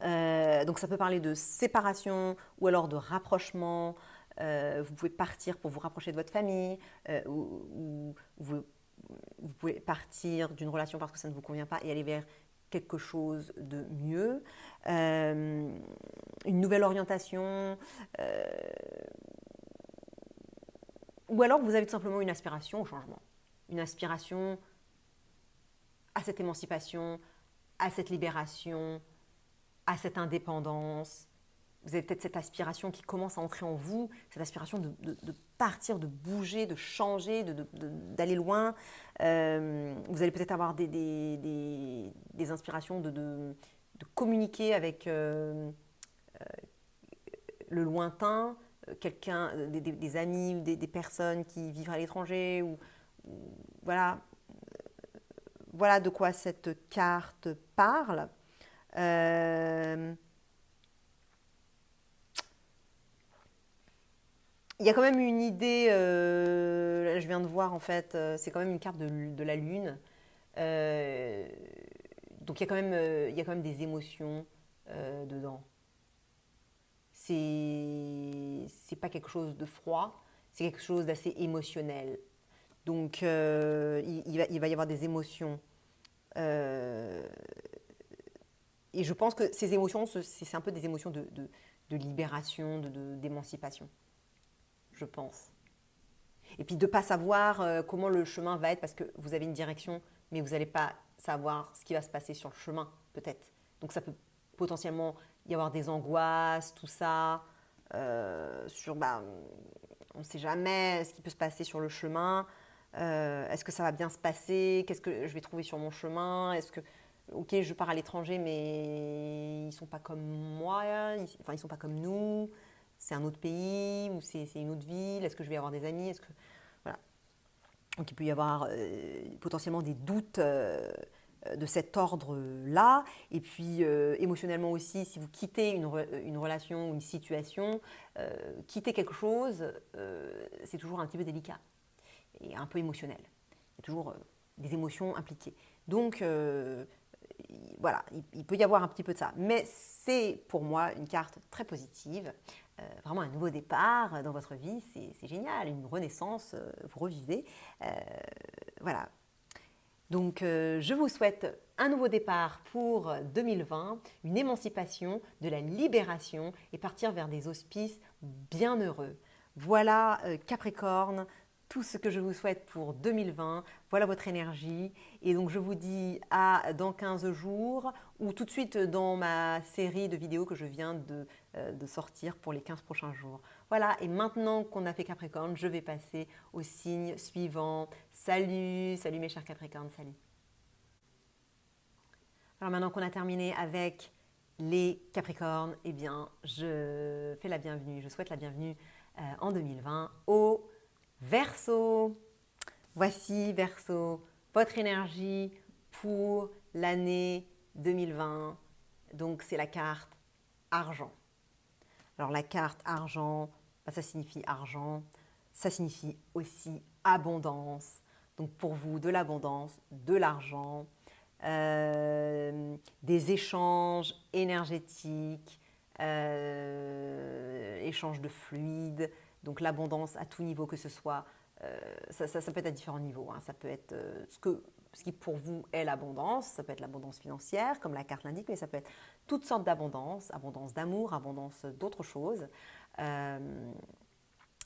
Donc ça peut parler de séparation ou alors de rapprochement. Vous pouvez partir pour vous rapprocher de votre famille, ou vous pouvez partir d'une relation parce que ça ne vous convient pas et aller vers quelque chose de mieux. Une nouvelle orientation. Ou alors vous avez tout simplement une aspiration au changement. Une aspiration à cette émancipation, à cette libération, à cette indépendance, vous avez peut-être cette aspiration qui commence à entrer en vous, cette aspiration de partir, de bouger, de changer, d'aller loin. Vous allez peut-être avoir des inspirations de communiquer avec le lointain, quelqu'un, des amis ou des personnes qui vivent à l'étranger. Voilà, voilà de quoi cette carte parle. Euh, Il y a quand même une idée, là, je viens de voir en fait, c'est quand même une carte de la Lune. Euh, donc il y a quand même des émotions dedans. C'est pas quelque chose de froid, c'est quelque chose d'assez émotionnel. Donc il va y avoir des émotions. Euh, et je pense que ces émotions, c'est un peu des émotions de libération, d'émancipation, je pense. Et puis de ne pas savoir comment le chemin va être parce que vous avez une direction, mais vous n'allez pas savoir ce qui va se passer sur le chemin, peut-être. Donc ça peut potentiellement y avoir des angoisses, tout ça, sur, on ne sait jamais ce qui peut se passer sur le chemin. Est-ce que ça va bien se passer? Qu'est-ce que je vais trouver sur mon chemin? Est-ce que, ok, je pars à l'étranger, mais ils ne sont pas comme moi, enfin, ils ne sont pas comme nous. C'est un autre pays ou c'est une autre ville. Est-ce que je vais avoir des amis? Est-ce que voilà. Donc il peut y avoir potentiellement des doutes de cet ordre-là. Et puis émotionnellement aussi, si vous quittez une relation ou une situation, quitter quelque chose, c'est toujours un petit peu délicat et un peu émotionnel. Il y a toujours des émotions impliquées. Donc voilà, il peut y avoir un petit peu de ça. Mais c'est pour moi une carte très positive. Vraiment un nouveau départ dans votre vie, c'est génial, une renaissance, vous revivez. Euh, voilà. Donc je vous souhaite un nouveau départ pour 2020, une émancipation, de la libération et partir vers des auspices bien heureux. Voilà Capricorne, tout ce que je vous souhaite pour 2020. Voilà votre énergie. Et donc je vous dis à dans 15 jours ou tout de suite dans ma série de vidéos que je viens de sortir pour les 15 prochains jours. Voilà, et maintenant qu'on a fait Capricorne, je vais passer au signe suivant. Salut, salut mes chers Capricornes, salut. Alors maintenant qu'on a terminé avec les Capricornes, eh bien, je fais la bienvenue, je souhaite la bienvenue en 2020 au Verseau. Voici Verseau, votre énergie pour l'année 2020. Donc c'est la carte argent. Alors la carte argent, ça signifie argent, ça signifie aussi abondance. Donc pour vous, de l'abondance, de l'argent, des échanges énergétiques, échanges de fluides, donc l'abondance à tout niveau que ce soit. Ça peut être à différents niveaux. Hein. Ça peut être ce qui pour vous est l'abondance, ça peut être l'abondance financière, comme la carte l'indique, mais ça peut être toutes sortes d'abondance, abondance d'amour, abondance d'autres choses,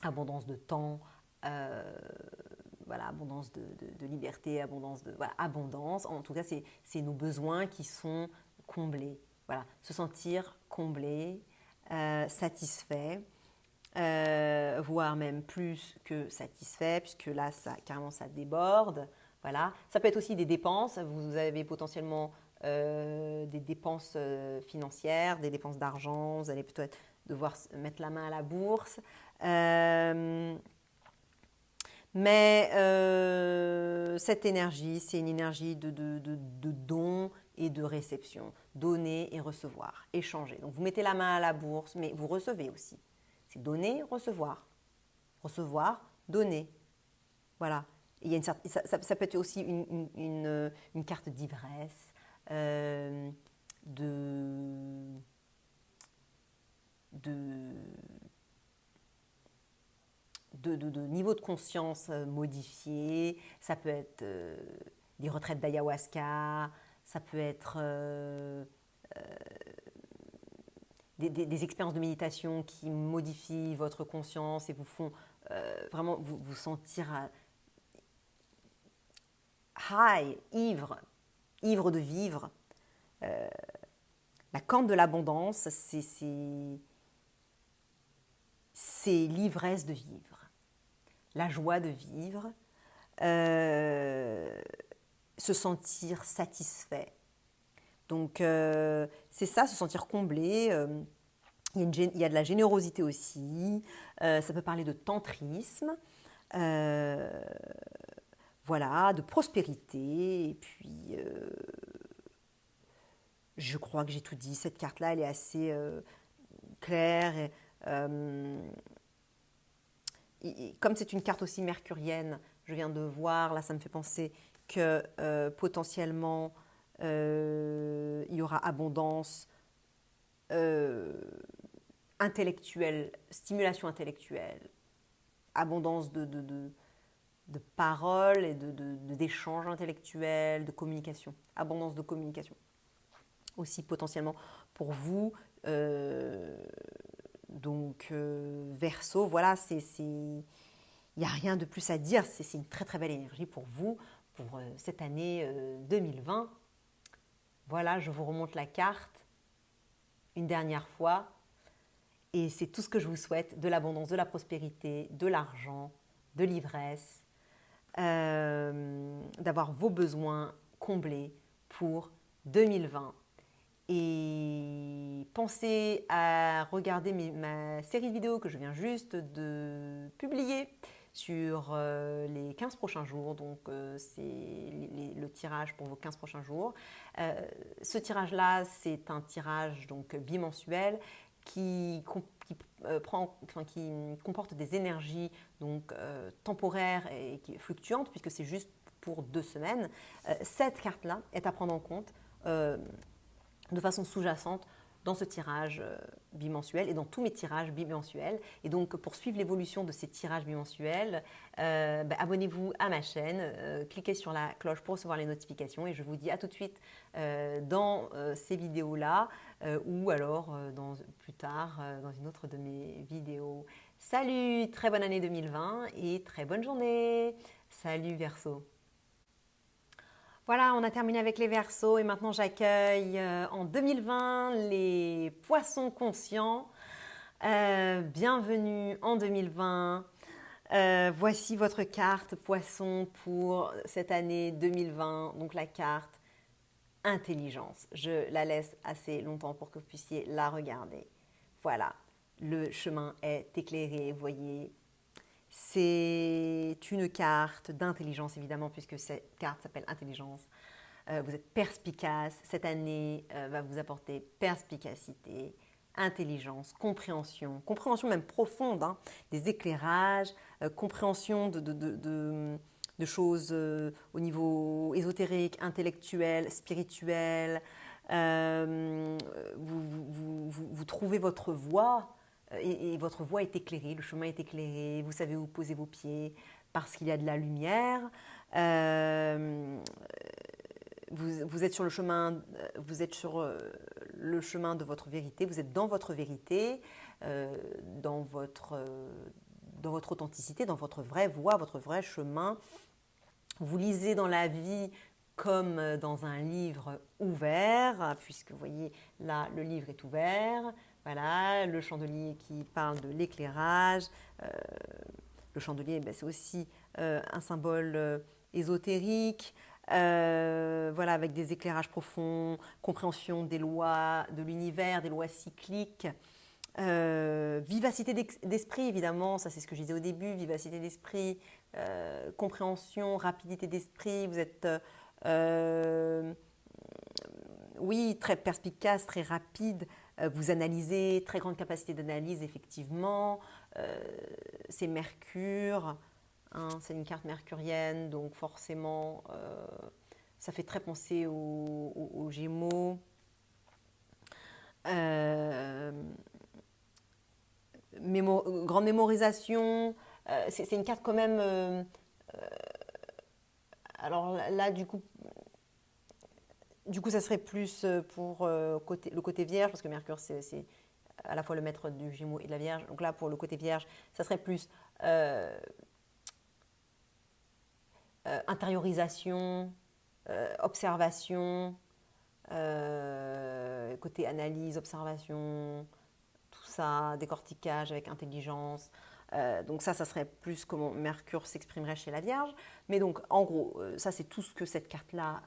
abondance de temps, voilà, abondance de liberté, abondance de voilà, abondance. En tout cas, c'est nos besoins qui sont comblés. Voilà, se sentir comblé, satisfait, voire même plus que satisfait, puisque là, carrément, ça déborde. Voilà. Ça peut être aussi des dépenses. Vous avez potentiellement des dépenses financières, des dépenses d'argent. Vous allez peut-être devoir mettre la main à la bourse. Mais cette énergie, c'est une énergie de don et de réception. Donner et recevoir, échanger. Donc vous mettez la main à la bourse, mais vous recevez aussi. C'est donner, recevoir. Recevoir, donner. Voilà. Il y a ça peut être aussi une carte d'ivresse, de, de, de niveau de conscience modifié. Ça peut être des retraites d'ayahuasca, ça peut être des expériences de méditation qui modifient votre conscience et vous font vraiment vous sentir high, ivre, ivre de vivre. La corne de l'abondance, c'est c'est l'ivresse de vivre, la joie de vivre, se sentir satisfait. Donc c'est ça, se sentir comblé. Il y a de la générosité aussi. Ça peut parler de tantrisme. Voilà, de prospérité. Et puis, je crois que j'ai tout dit. Cette carte-là, elle est assez claire. Et comme c'est une carte aussi mercurienne, je viens de voir, là, ça me fait penser que potentiellement, il y aura abondance intellectuelle, stimulation intellectuelle, abondance de paroles et d'échanges intellectuels, de communication, abondance de communication. Aussi potentiellement pour vous, Verseau, voilà, il n'y a rien de plus à dire, c'est une très très belle énergie pour vous, pour cette année 2020. Voilà, je vous remonte la carte une dernière fois. Et c'est tout ce que je vous souhaite, de l'abondance, de la prospérité, de l'argent, de l'ivresse, d'avoir vos besoins comblés pour 2020. Et pensez à regarder ma série de vidéos que je viens juste de publier sur les 15 prochains jours. Donc, c'est le tirage pour vos 15 prochains jours. Ce tirage-là, c'est un tirage donc bimensuel qui comporte des énergies donc, temporaires et fluctuantes, puisque c'est juste pour 2 semaines. Cette carte-là est à prendre en compte de façon sous-jacente dans ce tirage bimensuel et dans tous mes tirages bimensuels. Et donc, pour suivre l'évolution de ces tirages bimensuels, abonnez-vous à ma chaîne, cliquez sur la cloche pour recevoir les notifications et je vous dis à tout de suite dans ces vidéos-là ou alors plus tard dans une autre de mes vidéos. Salut, très bonne année 2020 et très bonne journée. Salut Verseau. Voilà, on a terminé avec les Verseaux et maintenant j'accueille en 2020 les Poissons conscients. Bienvenue en 2020. Voici votre carte Poisson pour cette année 2020. Donc la carte Intelligence. Je la laisse assez longtemps pour que vous puissiez la regarder. Voilà, le chemin est éclairé, vous voyez. C'est une carte d'intelligence, évidemment, puisque cette carte s'appelle Intelligence. Vous êtes perspicace. Cette année va vous apporter perspicacité, intelligence, compréhension même profonde, hein, des éclairages, compréhension de choses au niveau ésotérique, intellectuel, spirituel. Vous trouvez votre voie et votre voie est éclairée, le chemin est éclairé, vous savez où poser vos pieds parce qu'il y a de la lumière. Vous êtes sur le chemin, de votre vérité, vous êtes dans votre vérité, dans votre authenticité, dans votre vraie voie, votre vrai chemin. Vous lisez dans la vie comme dans un livre ouvert, puisque vous voyez là, le livre est ouvert. Voilà, le chandelier qui parle de l'éclairage. Le chandelier, c'est aussi un symbole ésotérique. Voilà, avec des éclairages profonds, compréhension des lois de l'univers, des lois cycliques. Vivacité d'esprit, évidemment, ça c'est ce que je disais au début, vivacité d'esprit, compréhension, rapidité d'esprit, vous êtes, oui, très perspicace, très rapide, vous analysez, très grande capacité d'analyse, effectivement, c'est Mercure, hein, c'est une carte mercurienne, donc forcément, ça fait très penser aux Gémeaux. Grande mémorisation, c'est une carte quand même. Alors là, du coup, ça serait plus pour le côté vierge, parce que Mercure, c'est à la fois le maître du Gémeaux et de la Vierge. Donc là, pour le côté vierge, ça serait plus intériorisation, observation, côté analyse, observation, tout ça, décortiquage avec intelligence. Donc ça serait plus comment Mercure s'exprimerait chez la Vierge. Mais donc, en gros, ça, c'est tout ce que cette carte-là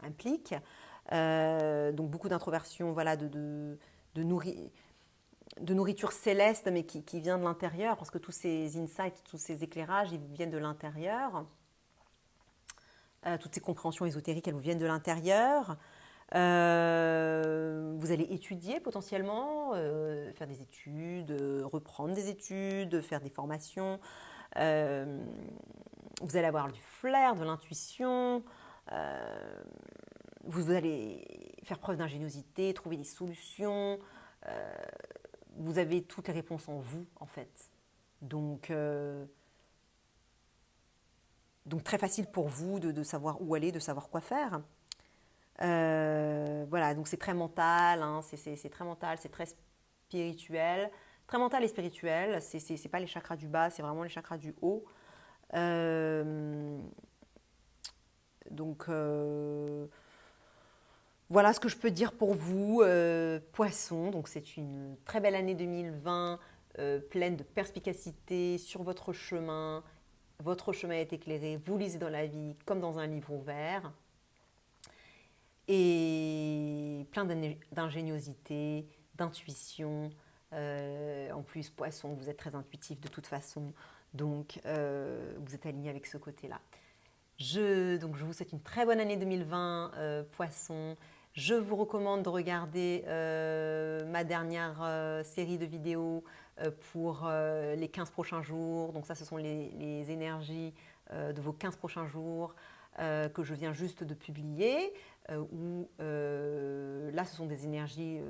implique. Donc, beaucoup d'introversion, voilà, de nourriture céleste, mais qui vient de l'intérieur, parce que tous ces insights, tous ces éclairages, ils viennent de l'intérieur. Toutes ces compréhensions ésotériques, elles vous viennent de l'intérieur. Vous allez étudier potentiellement, faire des études, reprendre des études, faire des formations. Vous allez avoir du flair, de l'intuition. Vous allez faire preuve d'ingéniosité, trouver des solutions. Vous avez toutes les réponses en vous, en fait. Donc très facile pour vous de savoir où aller, de savoir quoi faire. Voilà, donc c'est très mental, hein, c'est très mental, c'est très spirituel. Très mental et spirituel, c'est pas les chakras du bas, c'est vraiment les chakras du haut. Donc voilà ce que je peux dire pour vous, Poissons. Donc c'est une très belle année 2020, pleine de perspicacité sur votre chemin. Votre chemin est éclairé, vous lisez dans la vie comme dans un livre ouvert. Et plein d'ingéniosité, d'intuition. En plus, Poisson, vous êtes très intuitif de toute façon, donc vous êtes aligné avec ce côté-là. Donc je vous souhaite une très bonne année 2020, Poisson. Je vous recommande de regarder ma dernière série de vidéos pour les 15 prochains jours. Donc ça, ce sont les énergies de vos 15 prochains jours que je viens juste de publier. Où là, ce sont des énergies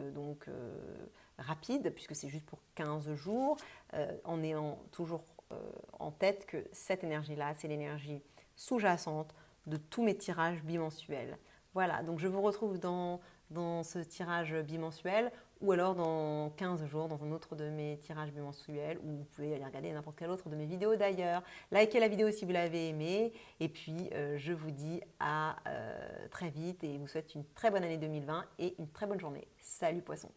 rapides, puisque c'est juste pour 15 jours, en ayant toujours en tête que cette énergie-là, c'est l'énergie sous-jacente de tous mes tirages bimensuels. Voilà, donc je vous retrouve dans ce tirage bimensuel ou alors dans 15 jours dans un autre de mes tirages bimensuels, ou vous pouvez aller regarder n'importe quelle autre de mes vidéos d'ailleurs. Likez la vidéo si vous l'avez aimée et puis je vous dis à très vite et vous souhaite une très bonne année 2020 et une très bonne journée. Salut Poisson!